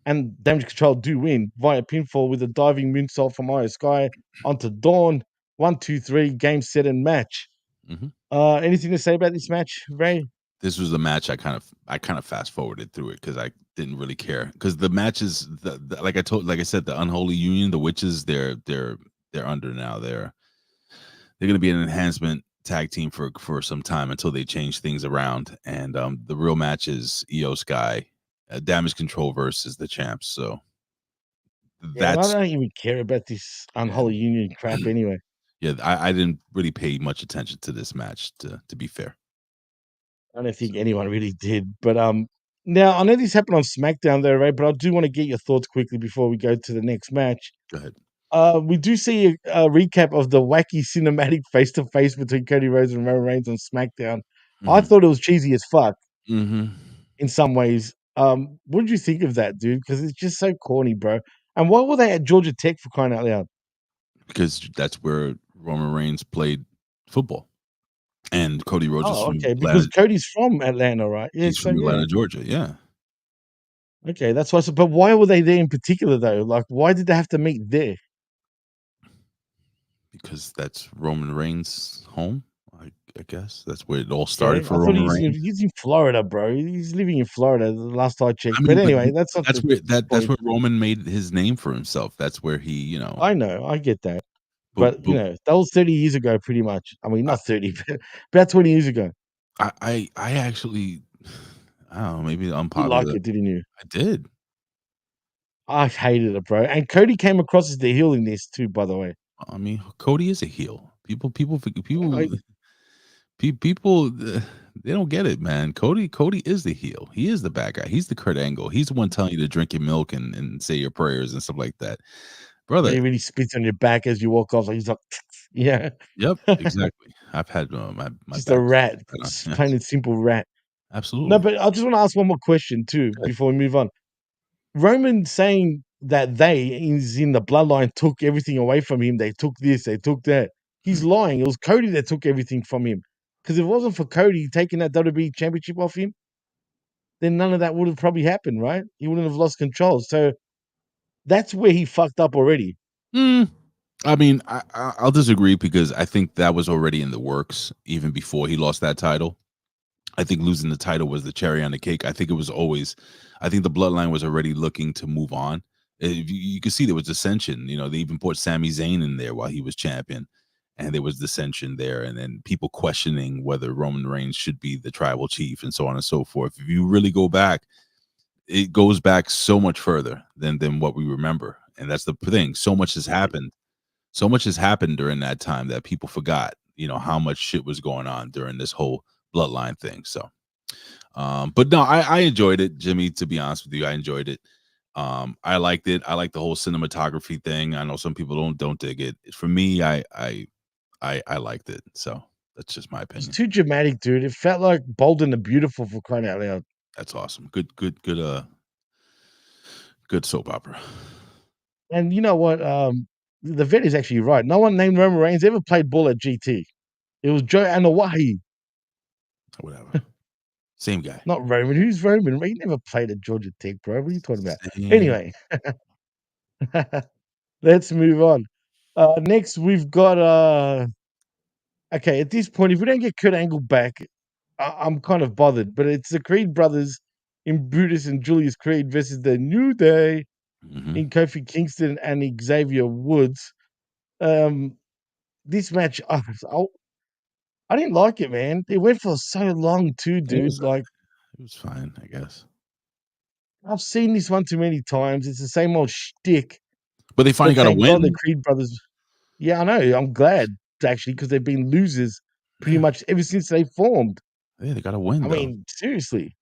and damage control do win via pinfall with a diving moonsault from Io Sky onto Dawn. 1, 2, 3, game, set, and match. Mhm. Anything to say about this match, Ray? This was the match I kind of fast forwarded through it because I didn't really care because the matches like I said, the Unholy Union, the witches, they're under now. They're gonna be an enhancement tag team for some time until they change things around. And the real match is Io Sky, Damage Control versus the champs. So Yeah, and I that's don't even care about this yeah. unholy union crap anyway. Yeah, I didn't really pay much attention to this match to be fair. I don't think So anyone really did. But now I know this happened on SmackDown though, right? But I do want to get your thoughts quickly before we go to the next match. go ahead. We do see a recap of the wacky cinematic face to face between Cody Rhodes and Roman Reigns on SmackDown. I Mhm. thought it was cheesy as fuck Mhm. in some ways. What did you think of that, dude? Because it's just so corny, bro. And why were they at Georgia Tech for crying out loud? Because that's where Roman Reigns played football, and Cody Rhodes is Oh, from okay. Because Atlanta. Cody's from Atlanta, right? Yeah. He's So from yeah. Atlanta, Georgia. Yeah, Okay, that's why. But why were they there in particular, though? Like, why did they have to meet there? because that's Roman Reigns' home. I guess that's where it all Okay, started I for thought Roman Reigns. he's in Florida, bro. He's living in Florida. The last I checked. I But mean, anyway, that's not that's the where that's point. where Roman made his name for himself. That's where he, I know, I get that. but But that was 30 years ago, pretty much. I mean, I, not 30, but about 20 years ago. I actually, I don't know, maybe You liked unpopular. it, didn't you? I did. I hated it, bro. And Cody came across as the heel in this too, by the way. I mean, Cody is a heel. People I, people they don't get it, man. Cody is the heel. He is the bad guy. He's the Kurt Angle. He's the one telling you to drink your milk and say your prayers and stuff like that, brother. he really spits on your back as you walk off. Like he's like, yeah, Yep, exactly. I've had my just a back. rat, Yeah, plain and simple rat. No, absolutely. but I just want to ask one more question too Good. before we move on. Roman saying that they is in the bloodline took everything away from him. They took this, they took that. He's Mm. lying. It was Cody that took everything from him. Because if it wasn't for Cody taking that WWE championship off him, then none of that would have probably happened, right? He wouldn't have lost control. So that's where he fucked up already. Mm. I mean, I'll disagree because I think that was already in the works even before he lost that title. I think losing the title was the cherry on the cake. I think it was always, I think the bloodline was already looking to move on. You can see there was dissension. You know, they even put Sami Zayn in there while he was champion, and there was dissension there, and then people questioning whether Roman Reigns should be the tribal chief and so on and so forth. If you really go back, it goes back so much further than what we remember, and that's the thing. So much has happened. So much has happened during that time that people forgot. You know how much shit was going on during this whole bloodline thing. So but no, I enjoyed it, Jimmy, to be honest with you. I enjoyed it. I liked it. I like the whole cinematography thing. I know some people don't dig it. For me, I liked it. So that's just my It was opinion. too dramatic, dude. It felt like Bold and the Beautiful for crying out loud. That's awesome. Good soap opera. And you know what? The vet is actually right. No one named Roman Reigns ever played ball at GT. It was Joe Anoa'i, Whatever. Same guy. not Roman. Who's Roman? He never played at Georgia Tech, bro. What are you talking about? Same. Anyway, let's move on. Next, we've got okay, at this point, if we don't get Kurt Angle back, I'm kind of bothered. But it's the Creed brothers in Brutus and Julius Creed versus the New Day Mhm. in Kofi Kingston and Xavier Woods. This match, I didn't like it, man. It went for so long too, It was dude. Like it was fine, I guess. I've seen this one too many times. It's the same old shtick. But they finally But got a thank God the win. Creed brothers. Yeah, I know. I'm glad actually because they've been losers pretty Yeah, much ever since they formed. yeah, they got a win I though. mean, seriously.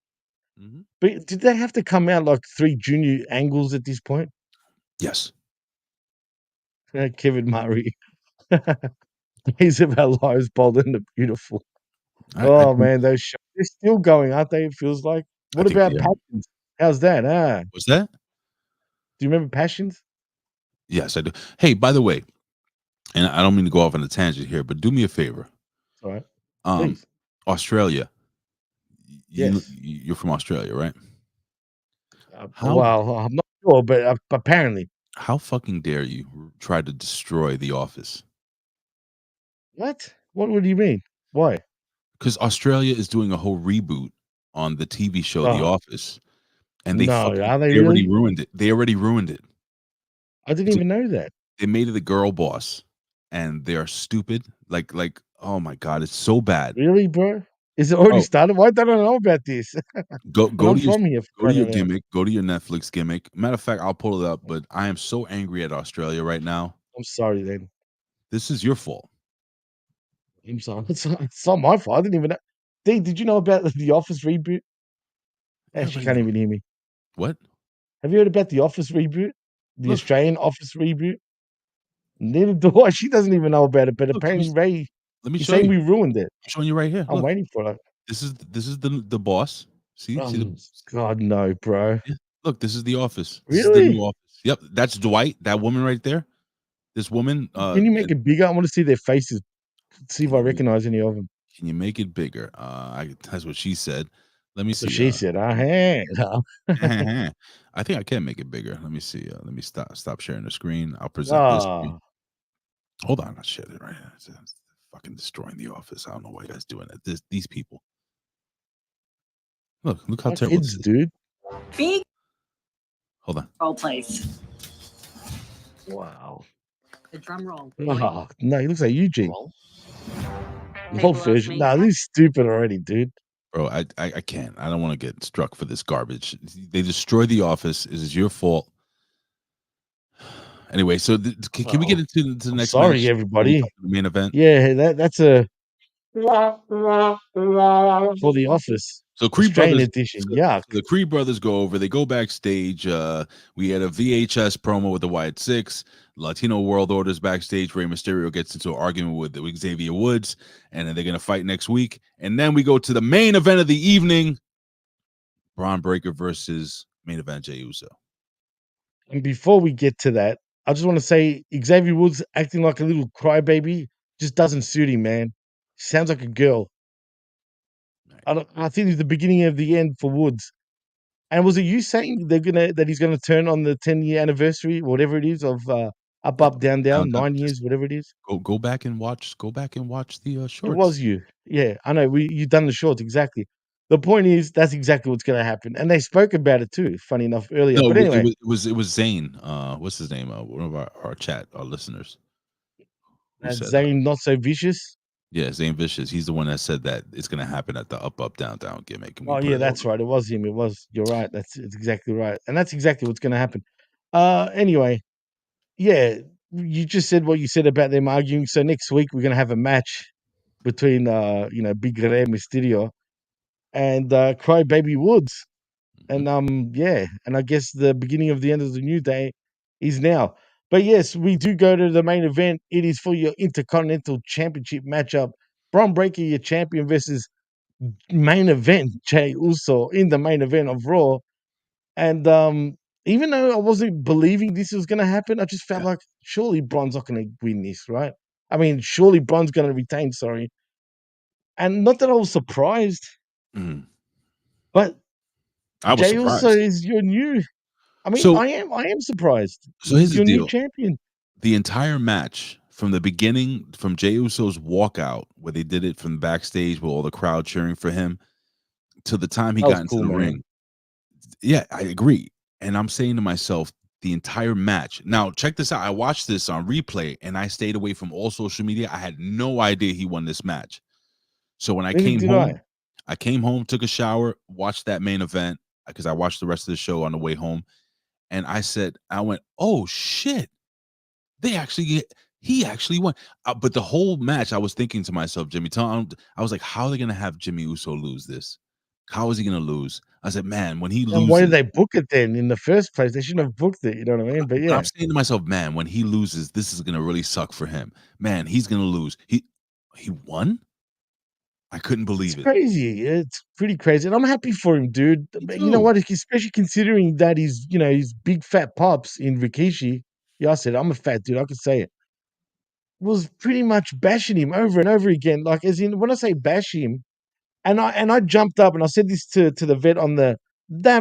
Mhm. But did they have to come out like 3 junior angles at this point? Yes. Kevin Murray. He's about lives bold and the beautiful. I Oh think man, those shows they're still going, aren't they? It feels like. I What think about they are. Passions? How's that? What's that? Do you remember Passions? Yes, I do. Hey, by the way, and I don't mean to go off on a tangent here, but do me a favor. All right, Um, please. Australia. Yes. You're from Australia, right? How Well, I'm not sure, but apparently. how fucking dare you try to destroy The Office? What? What do you mean? Why? Because Australia is doing a whole reboot on the TV show The Oh, Office, and no, are they they already really? ruined it. They already ruined it. I didn't It's even know that. They made it the girl boss, and they are stupid. Oh my god, it's so bad. Really, bro? Is it already Oh, started? Why don't I know about this? And go I'm to your from here for go to crying your out loud. gimmick. Go to your Netflix gimmick. Matter of fact, I'll pull it up. But I am so angry at Australia right now. I'm sorry then. This is your fault. I'm sorry. It's not my fault. I didn't even know. Did you know about the Office reboot? She Everybody can't knows. even hear me. What? Have you heard about the Office reboot? The Look, Australian Office reboot? Neither do I. She doesn't even know about it, but look. apparently Ray Let me is show saying you. we ruined it. I'm showing you right here. I'm Look, waiting for it. this is the boss. See the Oh, God, no, bro. yeah. Look, this is the office. This is the new Really? office. Yep, that's Dwight. That woman right there. This woman. Can you make it bigger? I want to see their faces, see if Can I you recognize any of them. can you make it bigger? That's what she said. Let me So see. she said, hey. I think I can make it bigger. Let me see. Let me stop sharing the screen. I'll present this to you. Ah, Hold on, I'll share it right now. fucking destroying the office. I don't know why you guys doing that. These people. Look how My terrible kids, this is. dude. Big Hold on. role, please. Wow. The drum roll. Oh, no, he looks like Eugene. Roll. The People whole ask version. me, Nah, this is stupid already, dude. Bro, I can't. I don't want to get struck for this garbage. They destroy the office. It is your fault. Anyway, so can we get Well, into the I'm next sorry, match? Before we everybody. talk about the main event. Yeah, that's a for the office. So Creed Australian Brothers, edition. so Yuck. the Creed Brothers go over. They go backstage. We had a VHS promo with the Wyatt Six. Latino World Order's backstage. Rey Mysterio gets into an argument with Xavier Woods, and then they're gonna fight next week. And then we go to the main event of the evening: Bron Breakker versus main event Jey Uso. And before we get to that, I just want to say Xavier Woods acting like a little crybaby just doesn't suit him, man. Sounds like a girl. I think it's the beginning of the end for Woods. And was it you saying that he's gonna turn on the 10-year anniversary, whatever it is, of up, Yeah, up, down, down, down, 9 just years, whatever it is? go back and watch. Go back and watch the It shorts. was you. Yeah, I know. You've done the shorts, exactly. The point is that's exactly what's gonna happen. And they spoke about it too, funny enough, earlier. No, But anyway, it was Zane. What's his name? One of our listeners who said, Zayn not so vicious. yeah, Zane Vicious. He's the one that said that it's gonna happen at the up, up, down, down gimmick. And we Oh put yeah, it that's over. right. It was him. It was. You're right. It's exactly right. And that's exactly what's gonna happen. Anyway, yeah, you just said what you said about them arguing. So next week we're gonna have a match between Big Rey Mysterio and Crybaby Woods. And yeah, and I guess the beginning of the end of the new day is now. But yes, we do go to the main event. It is for your Intercontinental Championship matchup. Bron Breakker, your champion, versus main event Jey Uso in the main event of Raw. And even though I wasn't believing this was gonna happen, I just felt Yeah. like surely Bron's not gonna win this, right? I mean, surely Bron's gonna retain, sorry. And not that I was surprised, Mhm. but I was Jey Uso surprised. is your new. I mean, So I am surprised. so here's He's the your new deal. champion. The entire match from the beginning, from Jey Uso's walkout, where they did it from backstage with all the crowd cheering for him, to the time he That was got into cool, the man. ring. Yeah, I agree. And I'm saying to myself, the entire match. Now, check this out. I watched this on replay and I stayed away from all social media. I had no idea he won this match. So when I Neither came did home, I. I came home, took a shower, watched that main event because I watched the rest of the show on the way home. And I went, oh shit. He actually won. But the whole match, I was thinking to myself, I was like, how are they going to have Jimmy Uso lose this? How is he going to lose? I said, man, when he And why did loses, they book it then in the first place? They shouldn't have booked it, you know what I mean? But but yeah, I'm saying to myself, man, when he loses, this is going to really suck for him. Man, he's going to lose. He won? I couldn't it's believe it. crazy. It's pretty crazy. And I'm happy for him, dude. Me But you know too. what? Especially considering that he's big fat pops in Rikishi. Yeah, I said I'm a fat dude. I could say it. Was pretty much bashing him over and over again. Like, as in, when I say bash him, and I jumped up and I said this to the vet on that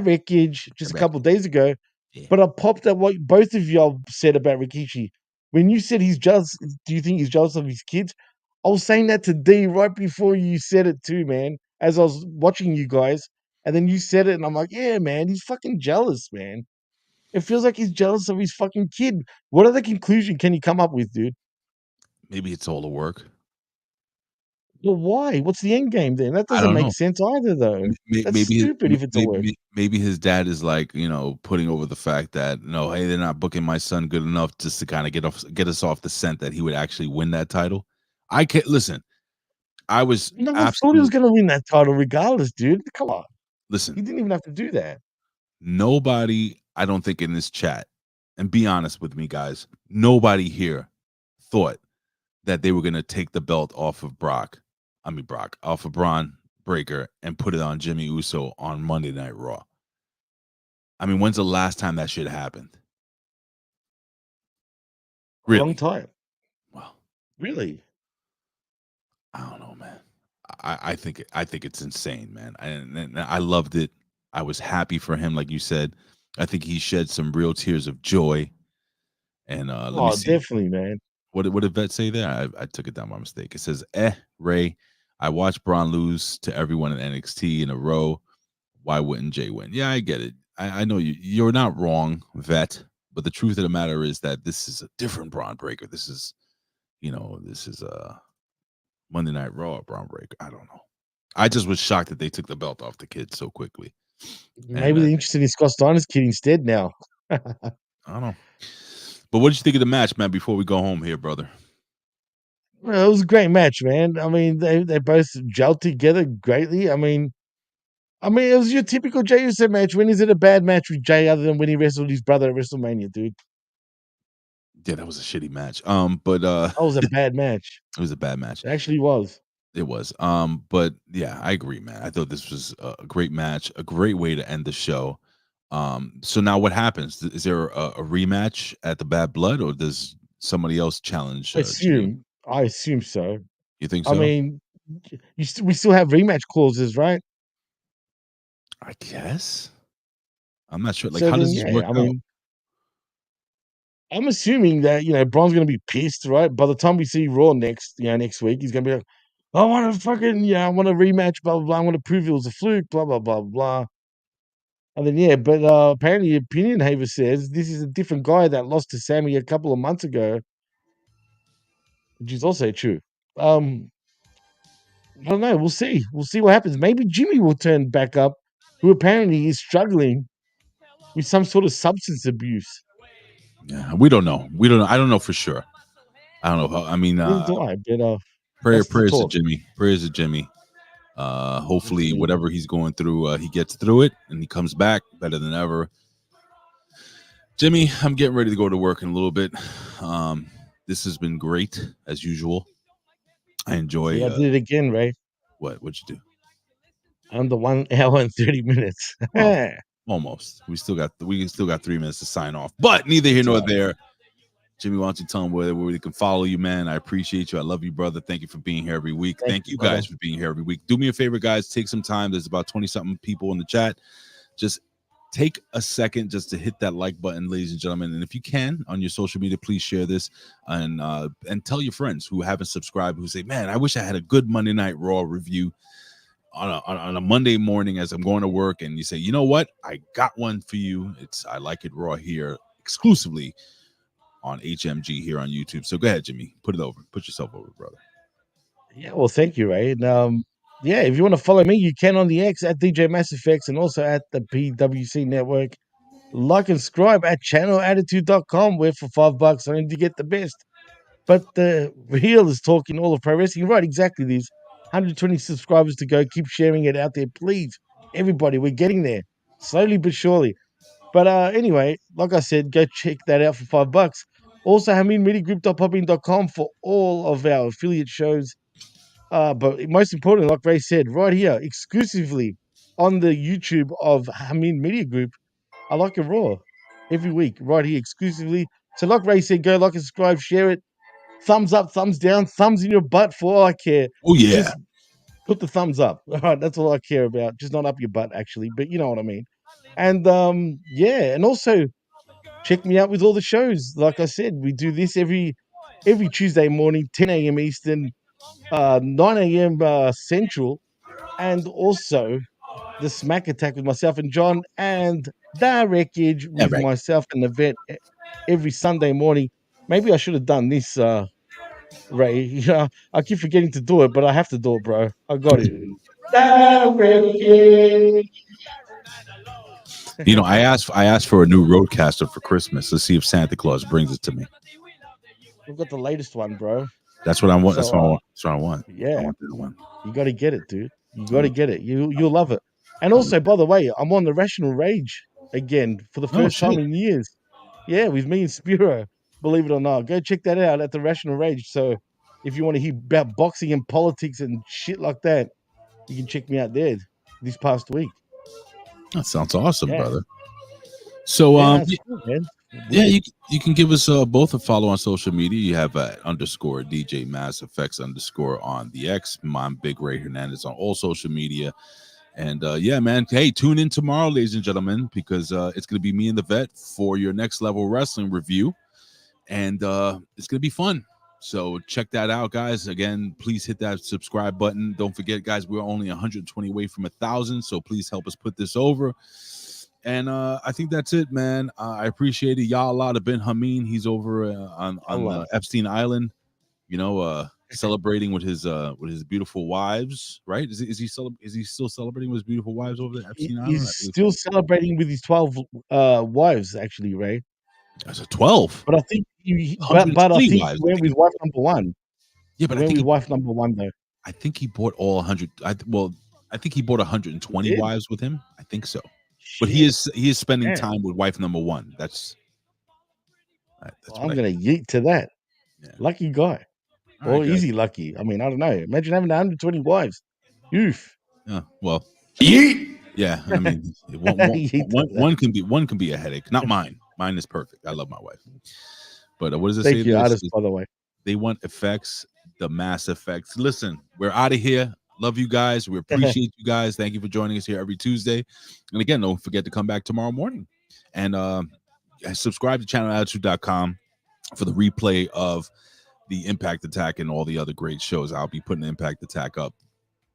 wreckage just a couple of days ago. Yeah. But I popped at what both of y'all said about Rikishi. When you said he's jealous, do you think he's jealous of his kids? I was saying that to D right before you said it too, man. As I was watching you guys, and then you said it, and I'm like, yeah, man, he's fucking jealous, man. It feels like he's jealous of his fucking kid. What other conclusion can you come up with, dude? Maybe it's all the work. Well, why? What's the end game then? That I doesn't don't make know. sense either, though. That's stupid if it's a work. Maybe his dad is like, putting over the fact that no, hey, they're not booking my son good enough just to kind of get us off the scent that he would actually win that title. I can't listen. I was No one thought he was absolutely going to win that title regardless, dude. Come on. He listen. didn't even have to do that. Nobody, I don't think in this chat, and be honest with me, guys, nobody here thought that they were going to take the belt off of off of Bron Breakker and put it on Jimmy Uso on Monday Night Raw. I mean, when's the last time that shit happened? A long Really? time. Well, Really? I don't know, man. I think it's insane, man. And I loved it. I was happy for him, like you said. I think he shed some real tears of joy. And let me Oh, see. definitely, man. What did Vet say there? I took it down by mistake. It says, Ray, I watched Bron lose to everyone in NXT in a row. Why wouldn't Jay win? Yeah, I get it. I know you're not wrong, Vet, but the truth of the matter is that this is a different Bron Breakker. This is, this is a Monday Night Raw Bron Breakker. I don't know. I just was shocked that they took the belt off the kid so quickly. Maybe they're interested in Scott Steiner's kid instead now. I don't know. But what did you think of the match, man, before we go home here, brother? Well, it was a great match, man. I mean, they both gelled together greatly. I mean, it was your typical Jey Uso match. When is it a bad match with Jay other than when he wrestled his brother at WrestleMania, dude? Yeah, that was a shitty match. But That was a bad match. It was a bad match. It actually was. It was. But yeah, I agree, man. I thought this was a great match, a great way to end the show. So now what happens? Is there a rematch at the Bad Blood, or does somebody else challenge? I assume so. You think so? I mean, we still have rematch clauses, right? I guess. I'm not sure. Like, So how then, does this yeah, work I out? mean, I'm assuming that Bron's gonna be pissed, right? By the time we see Raw next week, he's gonna be like, I want to fucking, I want a rematch, blah blah blah. I want to prove it was a fluke, blah blah blah blah. And then but apparently Opinion Haver says this is a different guy that lost to Sami a couple of months ago, which is also true. I don't know. We'll see. We'll see what happens. Maybe Jimmy will turn back up, who apparently is struggling with some sort of substance abuse. Yeah, we don't know. I don't know for sure. I don't know. I mean, Neither do I. But prayers to talk. Jimmy. Prayers to Jimmy. Hopefully, whatever he's going through, he gets through it and he comes back better than ever. Jimmy, I'm getting ready to go to work in a little bit. This has been great as usual. I enjoy. I did it again, Ray. What'd you do? Under 1 hour and 30 minutes. Oh, almost. We still got 3 minutes to sign off, but neither here nor there. Jimmy, why don't you tell them where they can follow you, man? I appreciate you. I love you, brother. Thank you for being here every week. Thank you guys for being here every week. Do me a favor, guys. Take some time. There's about 20-something people in the chat. Just take a second just to hit that like button, ladies and gentlemen. And if you can, on your social media, please share this and tell your friends who haven't subscribed, who say, man, I wish I had a good Monday Night Raw review on a Monday morning as I'm going to work. And you say, you know what? I got one for you. It's I Like It Raw here exclusively on HMG here on YouTube. So go ahead, Jimmy. Put yourself over, brother. Yeah, well, thank you, Ray. And if you want to follow me, you can on the X at DJ MassFX and also at the PWC Network. Like and subscribe at channelattitude.com, where for $5 I need to get the best. But the real is talking all of pro wrestling. Right, exactly. These 120 subscribers to go. Keep sharing it out there, please. Everybody, we're getting there. Slowly but surely. But anyway, like I said, go check that out for $5. Also, HaminMediaGroup.popping.com for all of our affiliate shows. But most importantly, like Ray said, right here, exclusively on the YouTube of Hamin Media Group, I Like It Raw every week, right here, exclusively. So, like Ray said, go like and subscribe, share it. Thumbs up, thumbs down, thumbs in your butt for all I care. Oh, yeah. Just put the thumbs up. All right, that's all I care about. Just not up your butt, actually, but you know what I mean. And and also check me out with all the shows. Like I said, we do this every Tuesday morning, 10 a.m. Eastern, 9 a.m. Central, and also the Smack Attack with myself and John, and the Wreckage with myself and the Vet every Sunday morning. Maybe I should have done this, Ray. I keep forgetting to do it, but I have to do it, bro. I got it. I asked for a new Roadcaster for Christmas. Let's see if Santa Claus brings it to me. We've got the latest one, bro. That's what I want. That's what I want. Yeah, I want that one. You got to get it, dude. You got to get it. You'll love it. And also, by the way, I'm on the Rational Rage again for the first time in years. Yeah, with me and Spiro. Believe it or not, go check that out at the Rational Rage. So, if you want to hear about boxing and politics and shit like that, you can check me out there this past week. That sounds awesome, brother. So, cool, man. You can give us both a follow on social media. You have _ DJ Mass Effects _ on the X. I'm Big Ray Hernandez on all social media. And man, hey, tune in tomorrow, ladies and gentlemen, because it's going to be me and the Vet for your Next Level Wrestling review. And it's going to be fun. So check that out, guys. Again, please hit that subscribe button. Don't forget, guys, we're only 120 away from 1,000. So please help us put this over. And I think that's it, man. I appreciate it. Y'all, a lot of Ben Hamin. He's over on Epstein Island, you know, celebrating with his beautiful wives, right? Is he still celebrating with his beautiful wives over there, Epstein Island? He's still celebrating with his 12 wives, actually, Ray. That's a 12. But I think he went with wife number one. Yeah, but I think wife number one though. I think he bought all 100. I think he bought 120 wives with him. I think so. Shit. But he is spending time with wife number one. That's I'm gonna yeet to that. Yeah. Lucky guy. Or right, easy lucky. I mean, I don't know. Imagine having 120 wives. Oof. Well. Yeet. Yeah, I mean, one can be a headache. Not mine. Mine is perfect. I love my wife. But what does it say? Thank you, artist, by the way. They want effects, the mass effects. Listen, we're out of here. Love you guys. We appreciate you guys. Thank you for joining us here every Tuesday. And again, don't forget to come back tomorrow morning. And subscribe to channelattitude.com for the replay of the Impact Attack and all the other great shows. I'll be putting Impact Attack up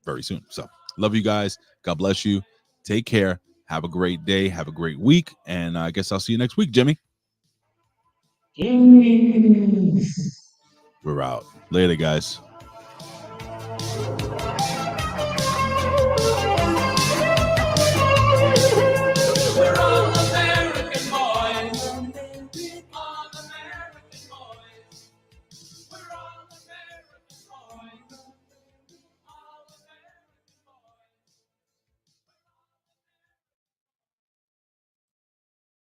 very soon. So love you guys. God bless you. Take care. Have a great day. Have a great week. And I guess I'll see you next week, Jimmy. We're out. Later, guys.